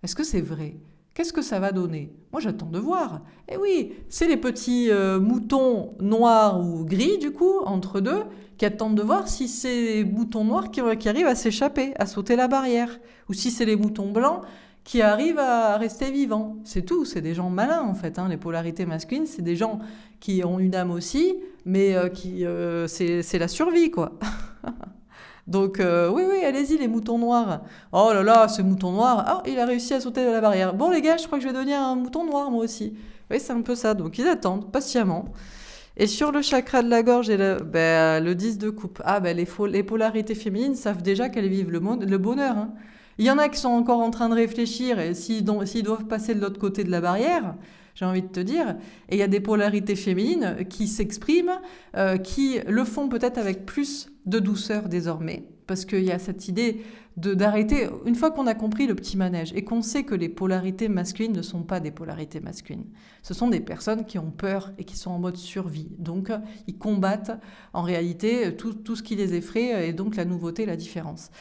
Est-ce que c'est vrai ? Qu'est-ce que ça va donner ? Moi, j'attends de voir. Et oui, c'est les petits moutons noirs ou gris, du coup, entre deux, qui attendent de voir si c'est les moutons noirs qui arrivent à s'échapper, à sauter la barrière. Ou si c'est les moutons blancs qui arrivent à rester vivants. C'est tout, c'est des gens malins en fait. Hein. Les polarités masculines, c'est des gens qui ont une âme aussi, mais c'est la survie, quoi. Donc oui, allez-y les moutons noirs. Oh là là, ce mouton noir, ah, il a réussi à sauter de la barrière. Bon les gars, je crois que je vais devenir un mouton noir moi aussi. Oui, c'est un peu ça, donc ils attendent patiemment. Et sur le chakra de la gorge et le 10 de coupe, les polarités féminines savent déjà qu'elles vivent le bonheur. Hein. Il y en a qui sont encore en train de réfléchir et s'ils doivent passer de l'autre côté de la barrière, j'ai envie de te dire, et il y a des polarités féminines qui s'expriment, qui le font peut-être avec plus de douceur désormais, parce qu'il y a cette idée d'arrêter, une fois qu'on a compris le petit manège et qu'on sait que les polarités masculines ne sont pas des polarités masculines. Ce sont des personnes qui ont peur et qui sont en mode survie. Donc, ils combattent en réalité tout ce qui les effraie et donc la nouveauté, la différence.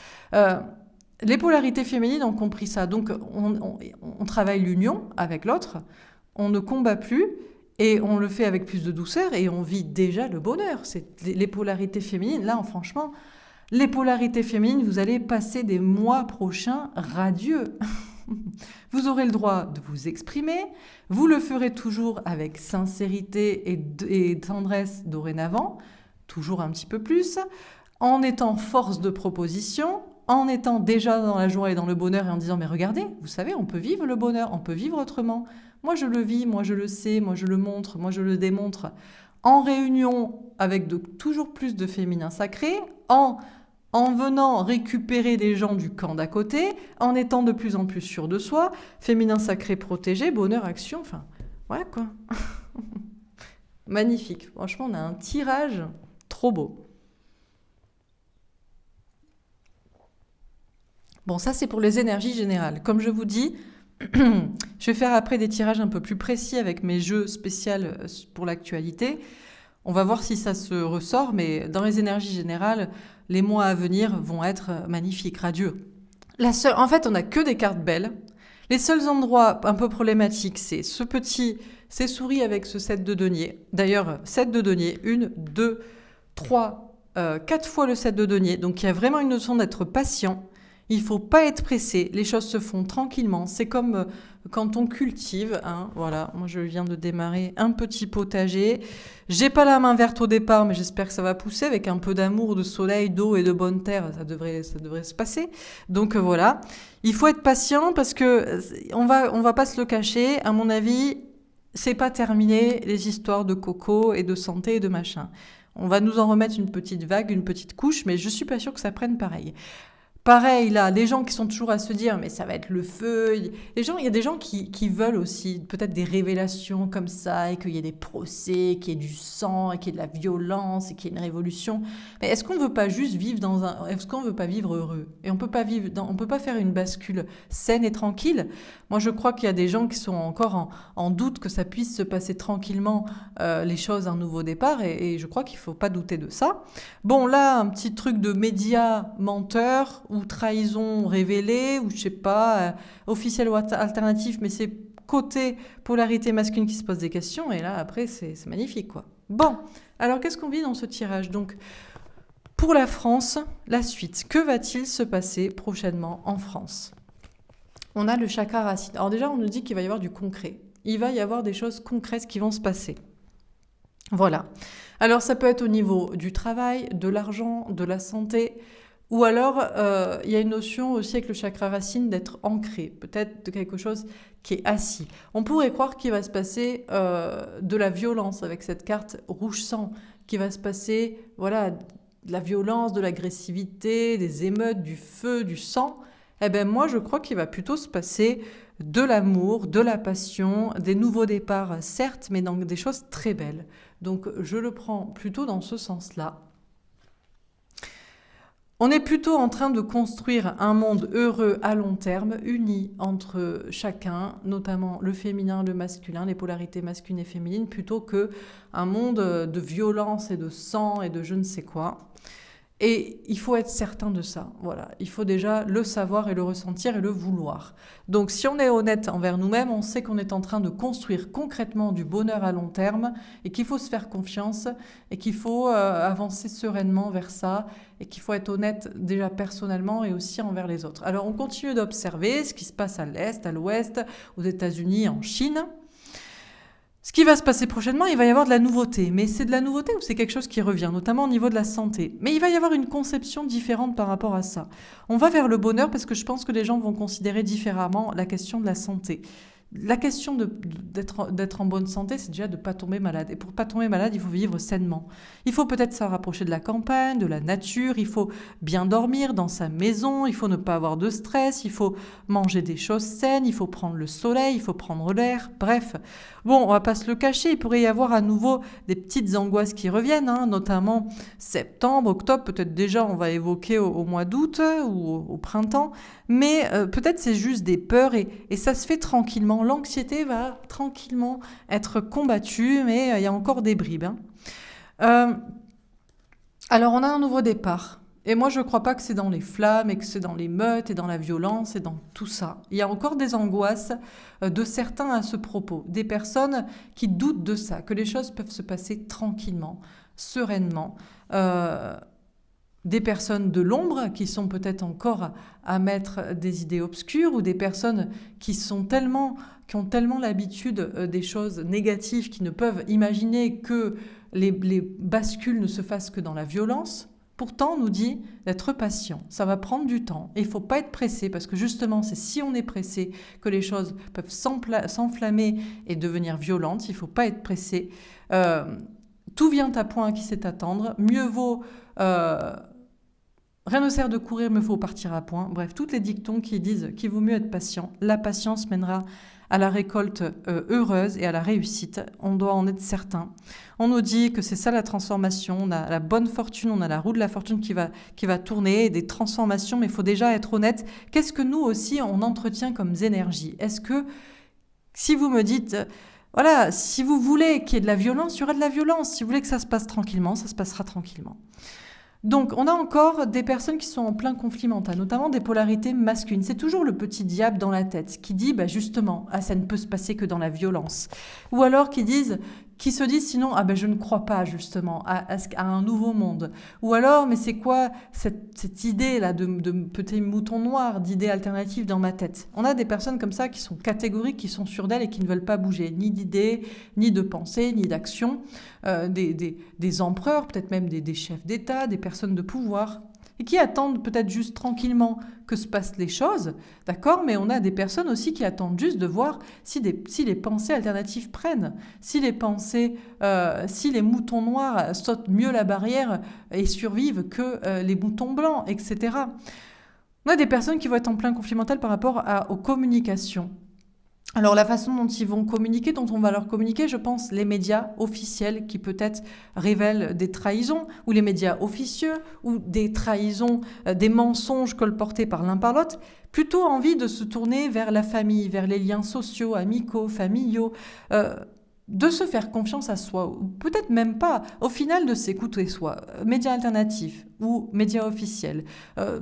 Les polarités féminines ont compris ça. Donc, on travaille l'union avec l'autre, on ne combat plus et on le fait avec plus de douceur et on vit déjà le bonheur. C'est les polarités féminines, là, franchement... Les polarités féminines, vous allez passer des mois prochains radieux. Vous aurez le droit de vous exprimer, vous le ferez toujours avec sincérité et tendresse dorénavant, toujours un petit peu plus, en étant force de proposition, en étant déjà dans la joie et dans le bonheur et en disant « mais regardez, vous savez, on peut vivre le bonheur, on peut vivre autrement. Moi je le vis, moi je le sais, moi je le montre, moi je le démontre. » En réunion avec toujours plus de féminin sacré, en venant récupérer des gens du camp d'à côté, en étant de plus en plus sûr de soi, féminin sacré protégé, bonheur, action, enfin, voilà quoi. Magnifique. Franchement, on a un tirage trop beau. Bon, ça c'est pour les énergies générales. Comme je vous dis, je vais faire après des tirages un peu plus précis avec mes jeux spéciaux pour l'actualité. On va voir si ça se ressort, mais dans les énergies générales, les mois à venir vont être magnifiques, radieux. En fait, on n'a que des cartes belles. Les seuls endroits un peu problématiques, c'est ces souris avec ce 7 de denier. D'ailleurs, 7 de denier, 1, 2, 3, 4 fois le 7 de denier. Donc, il y a vraiment une notion d'être patient. Il ne faut pas être pressé, les choses se font tranquillement. C'est comme quand on cultive. Hein, voilà, moi je viens de démarrer un petit potager. J'ai pas la main verte au départ, mais j'espère que ça va pousser avec un peu d'amour, de soleil, d'eau et de bonne terre. Ça devrait se passer. Donc voilà, il faut être patient parce que on va pas se le cacher. À mon avis, c'est pas terminé les histoires de coco et de santé et de machin. On va nous en remettre une petite vague, une petite couche, mais je suis pas sûre que ça prenne pareil. Pareil, là, les gens qui sont toujours à se dire « mais ça va être le feu ». Il y a des gens qui veulent aussi peut-être des révélations comme ça, et qu'il y ait des procès, qu'il y ait du sang, et qu'il y ait de la violence, et qu'il y ait une révolution. Mais est-ce qu'on ne veut pas juste vivre est-ce qu'on ne veut pas vivre heureux ? Et on peut pas faire une bascule saine et tranquille. Moi, je crois qu'il y a des gens qui sont encore en doute que ça puisse se passer tranquillement, les choses, un nouveau départ, et je crois qu'il ne faut pas douter de ça. Bon, là, un petit truc de médias menteurs, ou trahison révélée, ou je sais pas, officiel ou alternatif, mais c'est côté polarité masculine qui se pose des questions, et là, après, c'est magnifique, quoi. Bon, alors qu'est-ce qu'on vit dans ce tirage ? Donc, pour la France, la suite. Que va-t-il se passer prochainement en France ? On a le chakra racine. Alors déjà, on nous dit qu'il va y avoir du concret. Il va y avoir des choses concrètes qui vont se passer. Voilà. Alors, ça peut être au niveau du travail, de l'argent, de la santé, ou alors, il y a une notion aussi avec le chakra racine d'être ancré, peut-être de quelque chose qui est assis. On pourrait croire qu'il va se passer de la violence avec cette carte rouge sang, qu'il va se passer voilà, de la violence, de l'agressivité, des émeutes, du feu, du sang. Eh bien, moi, je crois qu'il va plutôt se passer de l'amour, de la passion, des nouveaux départs, certes, mais dans des choses très belles. Donc, je le prends plutôt dans ce sens-là. On est plutôt en train de construire un monde heureux à long terme, uni entre chacun, notamment le féminin, le masculin, les polarités masculines et féminines, plutôt qu'un monde de violence et de sang et de je ne sais quoi. Et il faut être certain de ça, voilà. Il faut déjà le savoir et le ressentir et le vouloir. Donc si on est honnête envers nous-mêmes, on sait qu'on est en train de construire concrètement du bonheur à long terme et qu'il faut se faire confiance et qu'il faut avancer sereinement vers ça et qu'il faut être honnête déjà personnellement et aussi envers les autres. Alors on continue d'observer ce qui se passe à l'Est, à l'Ouest, aux États-Unis, en Chine. Ce qui va se passer prochainement, il va y avoir de la nouveauté. Mais c'est de la nouveauté ou c'est quelque chose qui revient, notamment au niveau de la santé. Mais il va y avoir une conception différente par rapport à ça. On va vers le bonheur parce que je pense que les gens vont considérer différemment la question de la santé. La question d'être en bonne santé, c'est déjà de ne pas tomber malade. Et pour ne pas tomber malade, il faut vivre sainement. Il faut peut-être se rapprocher de la campagne, de la nature, il faut bien dormir dans sa maison, il faut ne pas avoir de stress, il faut manger des choses saines, il faut prendre le soleil, il faut prendre l'air, bref. Bon, on va pas se le cacher, il pourrait y avoir à nouveau des petites angoisses qui reviennent, notamment septembre, octobre, peut-être déjà on va évoquer au mois d'août ou au printemps, mais peut-être c'est juste des peurs et ça se fait tranquillement. L'anxiété va tranquillement être combattue, mais il y a encore des bribes. Alors on a un nouveau départ. Et moi, je ne crois pas que c'est dans les flammes et que c'est dans les meutes et dans la violence et dans tout ça. Il y a encore des angoisses de certains à ce propos. Des personnes qui doutent de ça, que les choses peuvent se passer tranquillement, sereinement. Des personnes de l'ombre qui sont peut-être encore à mettre des idées obscures ou des personnes qui ont tellement l'habitude des choses négatives qui ne peuvent imaginer que les bascules ne se fassent que dans la violence. Pourtant, on nous dit d'être patient. Ça va prendre du temps et il ne faut pas être pressé parce que justement, c'est si on est pressé que les choses peuvent s'enflammer et devenir violentes. Il ne faut pas être pressé. Tout vient à point à qui sait attendre. Mieux vaut... rien ne sert de courir, mais il faut partir à point. Bref, toutes les dictons qui disent qu'il vaut mieux être patient. La patience mènera à la récolte heureuse et à la réussite. On doit en être certain. On nous dit que c'est ça la transformation. On a la bonne fortune, on a la roue de la fortune qui va tourner, des transformations, mais il faut déjà être honnête. Qu'est-ce que nous aussi, on entretient comme énergie ? Est-ce que, si vous me dites... Voilà, si vous voulez qu'il y ait de la violence, il y aura de la violence. Si vous voulez que ça se passe tranquillement, ça se passera tranquillement. Donc, on a encore des personnes qui sont en plein conflit mental, notamment des polarités masculines. C'est toujours le petit diable dans la tête qui dit, justement, ça ne peut se passer que dans la violence. Ou alors qui se disent sinon, je ne crois pas justement à un nouveau monde. Ou alors, mais c'est quoi cette idée-là de petit mouton noir, d'idées alternatives dans ma tête ? On a des personnes comme ça qui sont catégoriques, qui sont sûres d'elles et qui ne veulent pas bouger, ni d'idées, ni de pensée, ni d'action. Des empereurs, peut-être même des chefs d'État, des personnes de pouvoir, et qui attendent peut-être juste tranquillement que se passent les choses, d'accord ? Mais on a des personnes aussi qui attendent juste de voir si les pensées alternatives prennent, si les moutons noirs sautent mieux la barrière et survivent que les moutons blancs, etc. On a des personnes qui vont être en plein conflit mental par rapport aux communications. Alors la façon dont ils vont communiquer, dont on va leur communiquer, je pense les médias officiels qui peut-être révèlent des trahisons, ou les médias officieux, ou des trahisons, des mensonges colportés par l'un par l'autre, plutôt envie de se tourner vers la famille, vers les liens sociaux, amicaux, familiaux, de se faire confiance à soi, ou peut-être même pas, au final de s'écouter soi. Médias alternatifs ou médias officiels,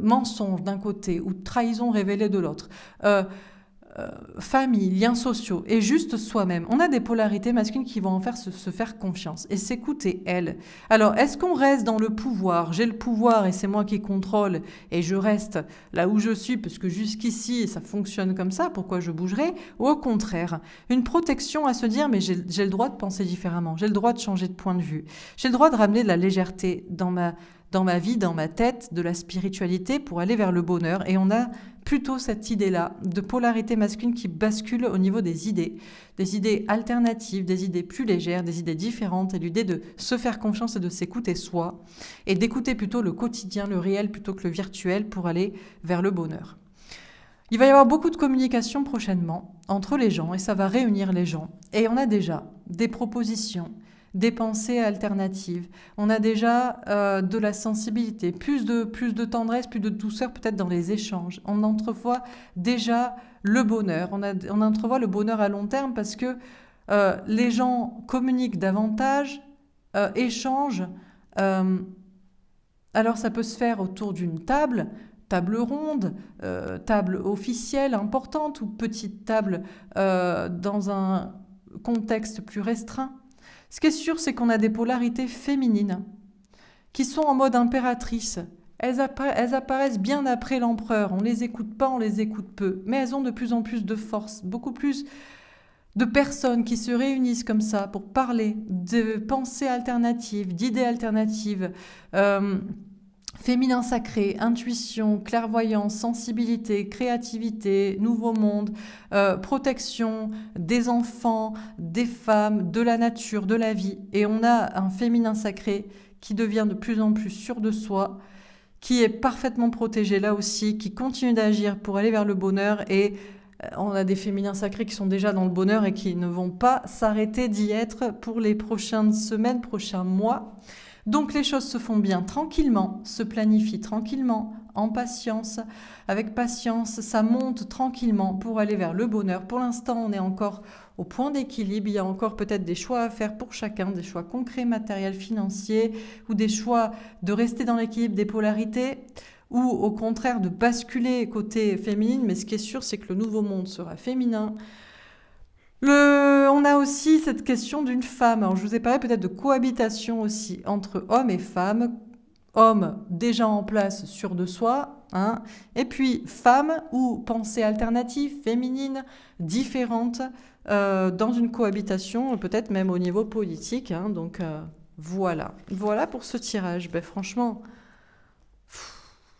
mensonges d'un côté ou trahison révélée de l'autre, famille, liens sociaux et juste soi-même. On a des polarités masculines qui vont en faire se faire confiance et s'écouter elles. Alors, est-ce qu'on reste dans le pouvoir ? J'ai le pouvoir et c'est moi qui contrôle et je reste là où je suis parce que jusqu'ici ça fonctionne comme ça, pourquoi je bougerai ? Ou au contraire, une protection à se dire mais j'ai le droit de penser différemment, j'ai le droit de changer de point de vue, j'ai le droit de ramener de la légèreté dans ma vie, dans ma tête, de la spiritualité pour aller vers le bonheur. Et on a plutôt cette idée-là de polarité masculine qui bascule au niveau des idées alternatives, des idées plus légères, des idées différentes, et l'idée de se faire confiance et de s'écouter soi, et d'écouter plutôt le quotidien, le réel, plutôt que le virtuel pour aller vers le bonheur. Il va y avoir beaucoup de communication prochainement entre les gens, et ça va réunir les gens. Et on a déjà des propositions, des pensées alternatives. On a déjà de la sensibilité, plus de tendresse, plus de douceur peut-être dans les échanges. On entrevoit déjà le bonheur. On entrevoit le bonheur à long terme parce que les gens communiquent davantage, échangent, Alors ça peut se faire autour d'une table, table ronde, table officielle importante ou petite table dans un contexte plus restreint. Ce qui est sûr, c'est qu'on a des polarités féminines qui sont en mode impératrice. Elles apparaissent bien après l'empereur. On les écoute pas, on les écoute peu. Mais elles ont de plus en plus de force, beaucoup plus de personnes qui se réunissent comme ça pour parler de pensées alternatives, d'idées alternatives, féminin sacré, intuition, clairvoyance, sensibilité, créativité, nouveau monde, protection des enfants, des femmes, de la nature, de la vie. Et on a un féminin sacré qui devient de plus en plus sûr de soi, qui est parfaitement protégé là aussi, qui continue d'agir pour aller vers le bonheur. Et on a des féminins sacrés qui sont déjà dans le bonheur et qui ne vont pas s'arrêter d'y être pour les prochaines semaines, prochains mois. Donc les choses se font bien tranquillement, se planifient tranquillement, en patience. Avec patience, ça monte tranquillement pour aller vers le bonheur. Pour l'instant, on est encore au point d'équilibre. Il y a encore peut-être des choix à faire pour chacun, des choix concrets, matériels, financiers, ou des choix de rester dans l'équilibre des polarités, ou au contraire de basculer côté féminine. Mais ce qui est sûr, c'est que le nouveau monde sera féminin. On a aussi cette question d'une femme. Alors, je vous ai parlé peut-être de cohabitation aussi entre hommes et femmes. Hommes déjà en place, sûr de soi, hein, et puis femmes ou pensée alternative, féminine, différente, dans une cohabitation, peut-être même au niveau politique. Hein, donc voilà. Voilà pour ce tirage. Ben, franchement,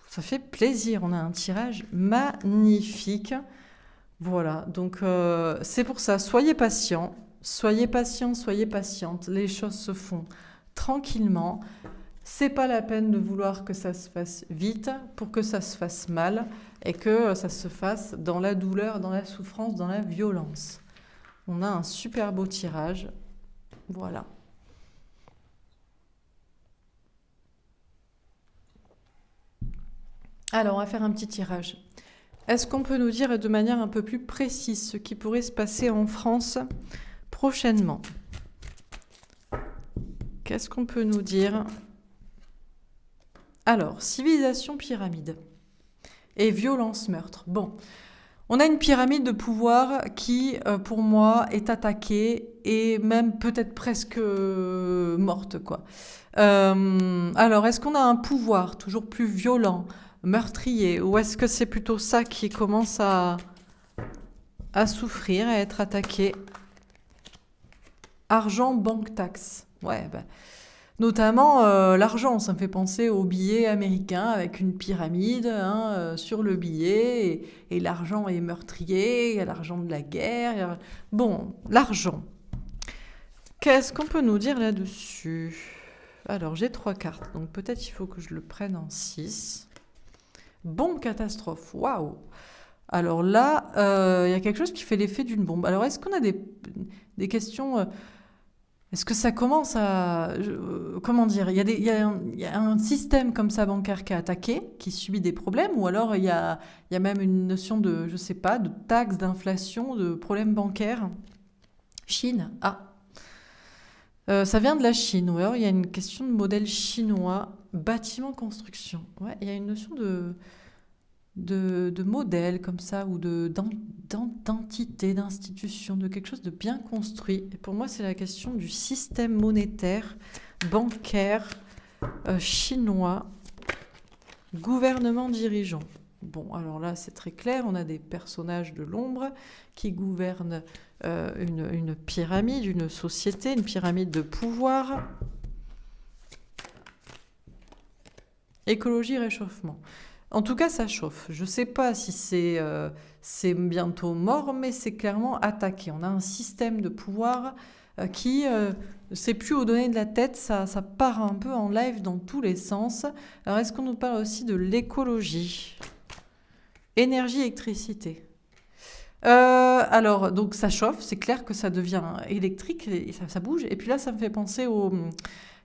ça fait plaisir. On a un tirage magnifique. Voilà, donc c'est pour ça, soyez patients, soyez patients, soyez patientes, les choses se font tranquillement, c'est pas la peine de vouloir que ça se fasse vite pour que ça se fasse mal et que ça se fasse dans la douleur, dans la souffrance, dans la violence. On a un super beau tirage, voilà. Alors, on va faire un petit tirage. Est-ce qu'on peut nous dire de manière un peu plus précise ce qui pourrait se passer en France prochainement? Qu'est-ce qu'on peut nous dire? Alors, civilisation pyramide et violence meurtre. Bon, on a une pyramide de pouvoir qui, pour moi, est attaquée et même peut-être presque morte, quoi. Alors, est-ce qu'on a un pouvoir toujours plus violent, meurtrier, ou est-ce que c'est plutôt ça qui commence à souffrir, à être attaqué? Argent, banque, taxe. Ouais, ben, notamment l'argent, ça me fait penser aux billets américains avec une pyramide hein, sur le billet, et l'argent est meurtrier, il y a l'argent de la guerre. Bon, l'argent. Qu'est-ce qu'on peut nous dire là-dessus? Alors, j'ai 3 cartes, donc peut-être il faut que je le prenne en 6. Bombe catastrophe, waouh! Alors là, il y a quelque chose qui fait l'effet d'une bombe. Alors, est-ce qu'on a des questions est-ce que ça commence à... comment dire? Il y a un système comme ça bancaire qui est attaqué, qui subit des problèmes, ou alors il y a même une notion de, je sais pas, de taxe, d'inflation, de problèmes bancaires. Chine, ça vient de la Chine, ou alors il y a une question de modèle chinois, bâtiment construction. Ouais, il y a une notion de modèle comme ça, ou d'entité, d'institution, de quelque chose de bien construit. Et pour moi, c'est la question du système monétaire, bancaire, chinois, gouvernement dirigeant. Bon, alors là, c'est très clair, on a des personnages de l'ombre qui gouvernent une pyramide, une société, une pyramide de pouvoir. Écologie, réchauffement. En tout cas, ça chauffe. Je ne sais pas si c'est bientôt mort, mais c'est clairement attaqué. On a un système de pouvoir qui ne sait plus où donner de la tête. Ça part un peu en live dans tous les sens. Alors, est-ce qu'on nous parle aussi de l'écologie? Énergie, électricité. Alors, donc ça chauffe. C'est clair que ça devient électrique et ça bouge. Et puis là, ça me fait penser aux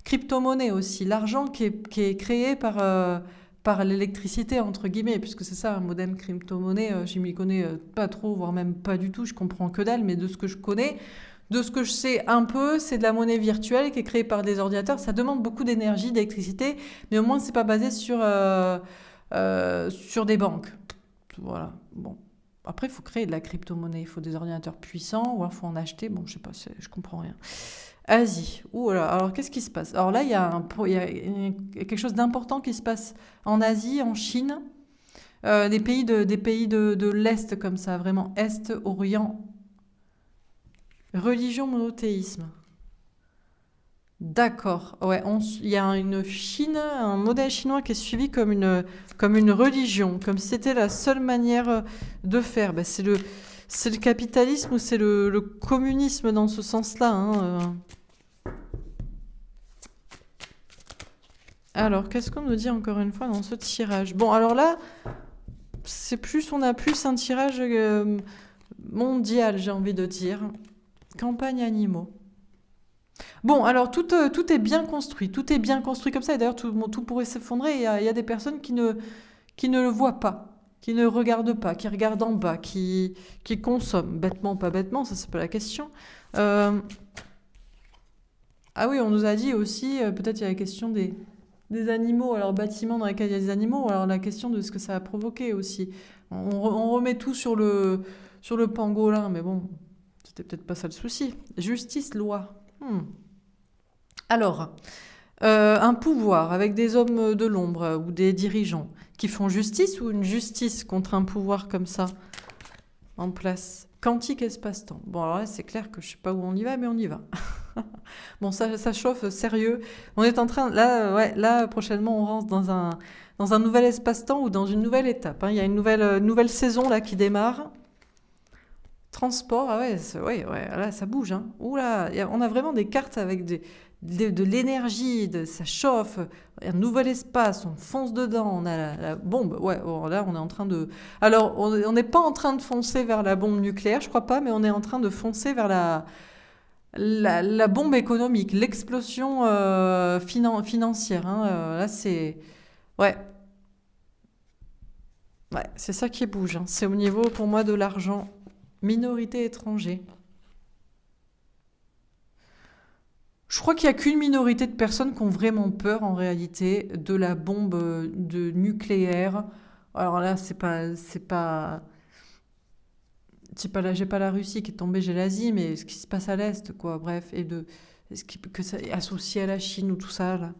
crypto-monnaies aussi. L'argent qui est créé par l'électricité, entre guillemets, puisque c'est ça, un modem crypto-monnaie, je m'y connais pas trop, voire même pas du tout, je comprends que dalle, mais de ce que je connais, De ce que je sais un peu, c'est de la monnaie virtuelle qui est créée par des ordinateurs. Ça demande beaucoup d'énergie, d'électricité, mais au moins c'est pas basé sur des banques. Voilà. Bon. Après, il faut créer de la crypto-monnaie. Il faut des ordinateurs puissants, ou alors il faut en acheter. Bon, je sais pas, je comprends rien. Asie. Ouh là. Alors, qu'est-ce qui se passe? Alors là, il y a quelque chose d'important qui se passe en Asie, en Chine, des pays de l'Est comme ça, vraiment Est, Orient. Religion, monothéisme. D'accord. Ouais, il y a une Chine, un modèle chinois qui est suivi comme une religion, comme si c'était la seule manière de faire. Ben, c'est le capitalisme ou c'est le communisme dans ce sens-là, hein. Alors, qu'est-ce qu'on nous dit encore une fois dans ce tirage? Bon, alors là, on a plus un tirage mondial, j'ai envie de dire. Campagne animaux. Bon, alors tout est bien construit. Tout est bien construit comme ça. Et d'ailleurs, tout pourrait s'effondrer. Il y a des personnes qui ne le voient pas, qui ne regardent pas, qui regardent en bas, qui consomment. Bêtement, pas bêtement, ça c'est pas la question. Ah oui, on nous a dit aussi, peut-être il y a la question des animaux, alors bâtiments dans lesquels il y a des animaux, alors la question de ce que ça a provoqué aussi. On remet tout sur le pangolin, mais bon, c'était peut-être pas ça le souci. Justice, loi. Alors, un pouvoir avec des hommes de l'ombre ou des dirigeants qui font justice ou une justice contre un pouvoir comme ça en place. Quantique espace-temps. Bon, alors là, c'est clair que je sais pas où on y va, mais on y va. Bon, ça chauffe sérieux. On est en train, là, prochainement, on rentre dans un nouvel espace-temps ou dans une nouvelle étape, hein. Il y a une nouvelle saison là qui démarre. Transport, ah ouais, ouais, là, ça bouge, hein. Oula, on a vraiment des cartes avec de l'énergie, ça chauffe, un nouvel espace, on fonce dedans, on a la bombe. Ouais, bon, là, on est en train de... Alors, on n'est pas en train de foncer vers la bombe nucléaire, je crois pas, mais on est en train de foncer vers la bombe économique, l'explosion financière, hein. Là, c'est... Ouais, ouais, c'est ça qui bouge, hein. C'est au niveau, pour moi, de l'argent. Minorité étrangère. Je crois qu'il n'y a qu'une minorité de personnes qui ont vraiment peur, en réalité, de la bombe de nucléaire. Alors là, j'ai pas la Russie qui est tombée, j'ai l'Asie, mais ce qui se passe à l'Est, quoi, bref, que ça est associé à la Chine ou tout ça, là.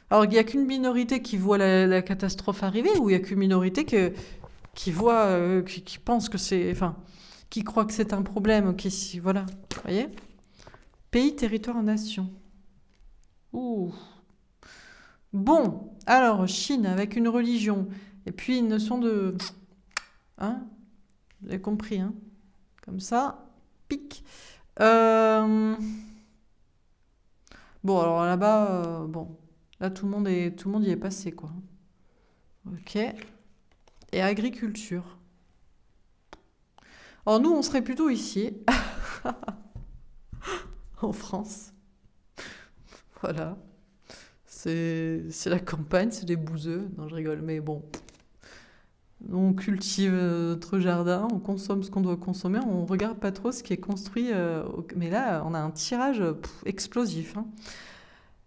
Alors, il n'y a qu'une minorité qui voit la catastrophe arriver, ou il n'y a qu'une minorité qui voit, qui pense que c'est, enfin, qui croit que c'est un problème, voilà, vous voyez? Pays, territoire, nation. Ouh. Bon, alors, Chine, avec une religion, et puis une notion de... Hein? Vous avez compris, hein? Comme ça, pic. Bon, alors là-bas, bon, là, tout le monde y est passé, quoi. Ok. Et agriculture. Alors nous, on serait plutôt ici, en France. Voilà. C'est la campagne, c'est des bouseux. Non, je rigole, mais bon. On cultive notre jardin, on consomme ce qu'on doit consommer, on regarde pas trop ce qui est construit. Mais là, on a un tirage explosif, hein.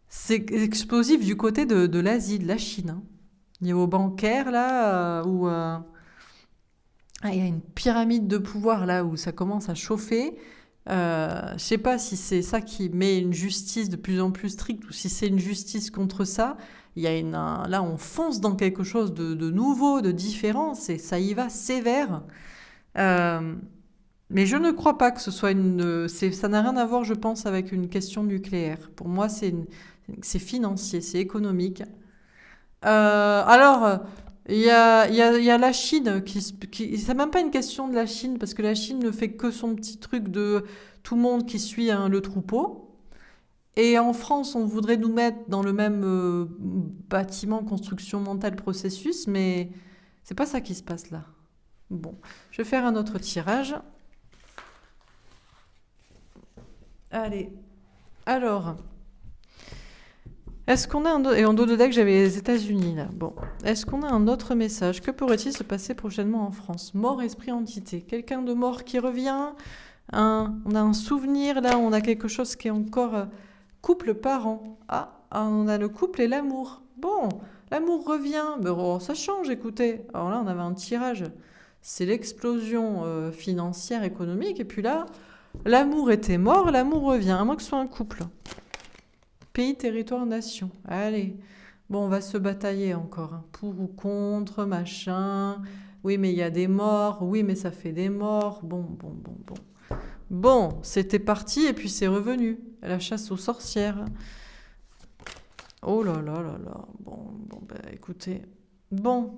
C'est explosif du côté de l'Asie, de la Chine, hein. Niveau bancaire, là, où il y a une pyramide de pouvoir, là, où ça commence à chauffer. Je sais pas si c'est ça qui met une justice de plus en plus stricte ou si c'est une justice contre ça. Là, on fonce dans quelque chose de nouveau, de différent, ça y va sévère. Mais je ne crois pas que ce soit ça n'a rien à voir, je pense, avec une question nucléaire. Pour moi, c'est financier, c'est économique. Alors, il y a la Chine c'est même pas une question de la Chine parce que la Chine ne fait que son petit truc de tout le monde qui suit, hein, le troupeau. Et en France, on voudrait nous mettre dans le même bâtiment, construction mentale, processus, mais c'est pas ça qui se passe là. Bon, je vais faire un autre tirage. Allez, alors, est-ce qu'on a un autre... Et en dos de deck, j'avais les États-Unis là. Bon, est-ce qu'on a un autre message? Que pourrait-il se passer prochainement en France? Mort, esprit, entité. Quelqu'un de mort qui revient? On a un souvenir, là, on a quelque chose qui est encore couple-parent. On a le couple et l'amour. Bon, l'amour revient. Mais oh, ça change, écoutez. Alors là, on avait un tirage. C'est l'explosion financière, économique. Et puis là, l'amour était mort, l'amour revient. À moins que ce soit un couple. Pays, territoire, nation. Allez. Bon, on va se batailler encore. Hein. Pour ou contre, machin. Oui, mais il y a des morts. Oui, mais ça fait des morts. Bon. Bon, c'était parti et puis c'est revenu. La chasse aux sorcières. Oh là là là là. Bon, bah écoutez. Bon.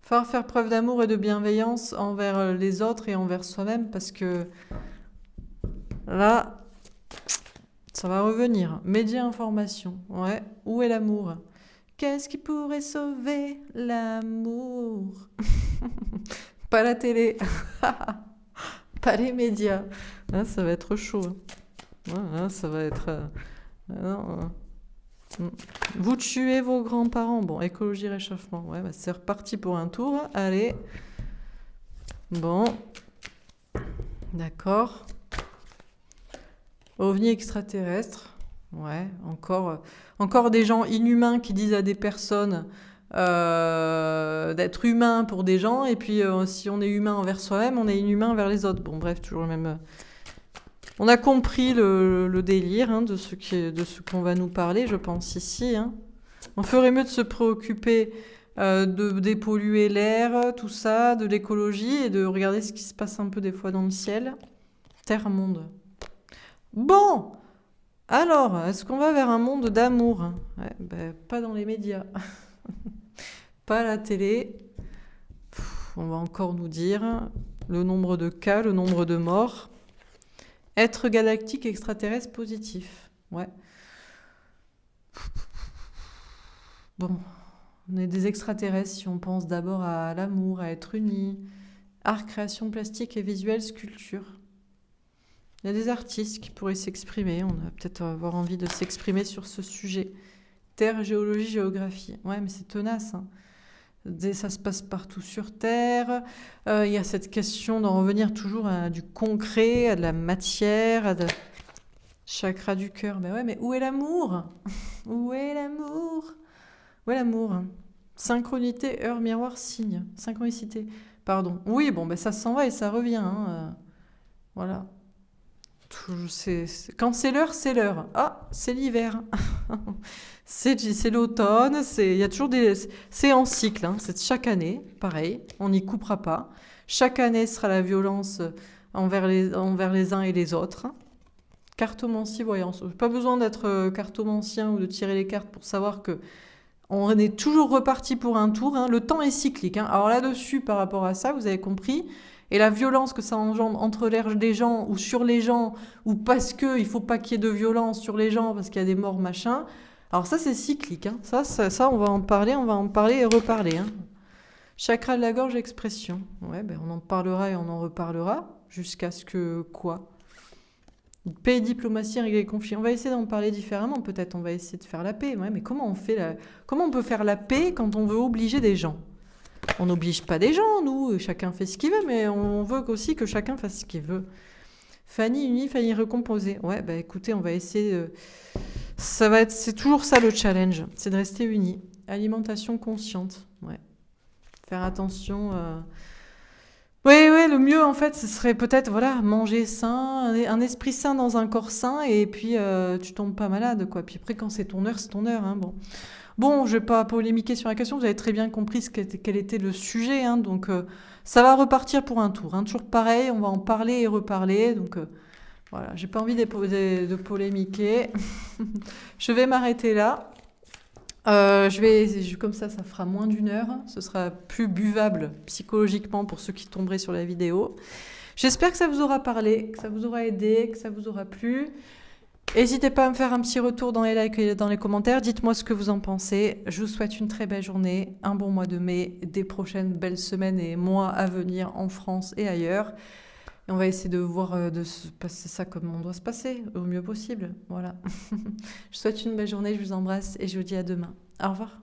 Falloir faire preuve d'amour et de bienveillance envers les autres et envers soi-même parce que là, ça va revenir. Médias, information. Ouais. Où est l'amour? Qu'est-ce qui pourrait sauver l'amour? Pas la télé. Pas les médias. Là, ça va être chaud. Là, ça va être... non, vous tuez vos grands-parents. Bon, écologie, réchauffement. Ouais, bah, c'est reparti pour un tour. Allez. Bon. D'accord. OVNI extraterrestre. Ouais, encore des gens inhumains qui disent à des personnes d'être humains pour des gens. Et puis, si on est humain envers soi-même, on est inhumain envers les autres. Bon, bref, toujours le même... On a compris le délire hein, de ce qu'on va nous parler, je pense, ici. Hein. On ferait mieux de se préoccuper de dépolluer l'air, tout ça, de l'écologie, et de regarder ce qui se passe un peu des fois dans le ciel. Terre-monde. Bon, alors, est-ce qu'on va vers un monde d'amour? Ouais, ben, pas dans les médias. Pas à la télé. On va encore nous dire le nombre de cas, le nombre de morts. Être galactique extraterrestre positif. Ouais. Bon, on est des extraterrestres si on pense d'abord à l'amour, à être unis. Art, création plastique et visuel, sculpture. Il y a des artistes qui pourraient s'exprimer. On va peut-être avoir envie de s'exprimer sur ce sujet. Terre, géologie, géographie. Ouais, mais c'est tenace. Hein. Ça se passe partout sur Terre. Il y a cette question d'en revenir toujours à du concret, à de la matière, à de chakra du cœur. Mais ouais, mais où est l'amour? Où est l'amour? Où est l'amour? Synchronité, heure, miroir, signe. Synchronicité. Pardon. Oui, bon, ben ça s'en va et ça revient. Hein. Voilà. Quand c'est l'heure, c'est l'heure. Ah, c'est l'hiver. C'est l'automne, il y a toujours c'est en cycle, hein, c'est chaque année, pareil, on n'y coupera pas. Chaque année sera la violence envers les uns et les autres. Cartomancie, voyance. Pas besoin d'être cartomancien ou de tirer les cartes pour savoir que on est toujours reparti pour un tour. Hein. Le temps est cyclique. Hein. Alors là-dessus, par rapport à ça, vous avez compris. Et la violence que ça engendre entre les gens ou sur les gens, ou parce qu'il ne faut pas qu'il y ait de violence sur les gens parce qu'il y a des morts, machin. Alors ça, c'est cyclique. Hein. Ça, on va en parler et reparler. Hein. Chakra de la gorge, expression. Ouais, ben on en parlera et on en reparlera. Jusqu'à ce que quoi? Paix, diplomatie, régler les conflits. On va essayer d'en parler différemment, peut-être. On va essayer de faire la paix. Ouais, mais comment on peut faire la paix quand on veut obliger des gens? On n'oblige pas des gens, nous. Chacun fait ce qu'il veut, mais on veut aussi que chacun fasse ce qu'il veut. Fanny unie, Fanny recomposée. Ouais, bah écoutez, on va essayer... c'est toujours ça le challenge, c'est de rester unis. Alimentation consciente, ouais. Faire attention. Oui, le mieux en fait, ce serait peut-être manger sain, un esprit sain dans un corps sain, et puis tu tombes pas malade, quoi. Puis après, quand c'est ton heure, c'est ton heure. Hein, bon, je vais pas polémiquer sur la question. Vous avez très bien compris quel était le sujet, hein, donc ça va repartir pour un tour. Hein, toujours pareil, on va en parler et reparler, donc. Voilà, j'ai pas envie de polémiquer. Je vais m'arrêter là. Comme ça fera moins d'1 heure. Ce sera plus buvable psychologiquement pour ceux qui tomberaient sur la vidéo. J'espère que ça vous aura parlé, que ça vous aura aidé, que ça vous aura plu. N'hésitez pas à me faire un petit retour dans les likes et dans les commentaires. Dites-moi ce que vous en pensez. Je vous souhaite une très belle journée, un bon mois de mai, des prochaines belles semaines et mois à venir en France et ailleurs. Et on va essayer de voir, de se passer ça comme on doit se passer, au mieux possible. Voilà. Je vous souhaite une belle journée, je vous embrasse et je vous dis à demain. Au revoir.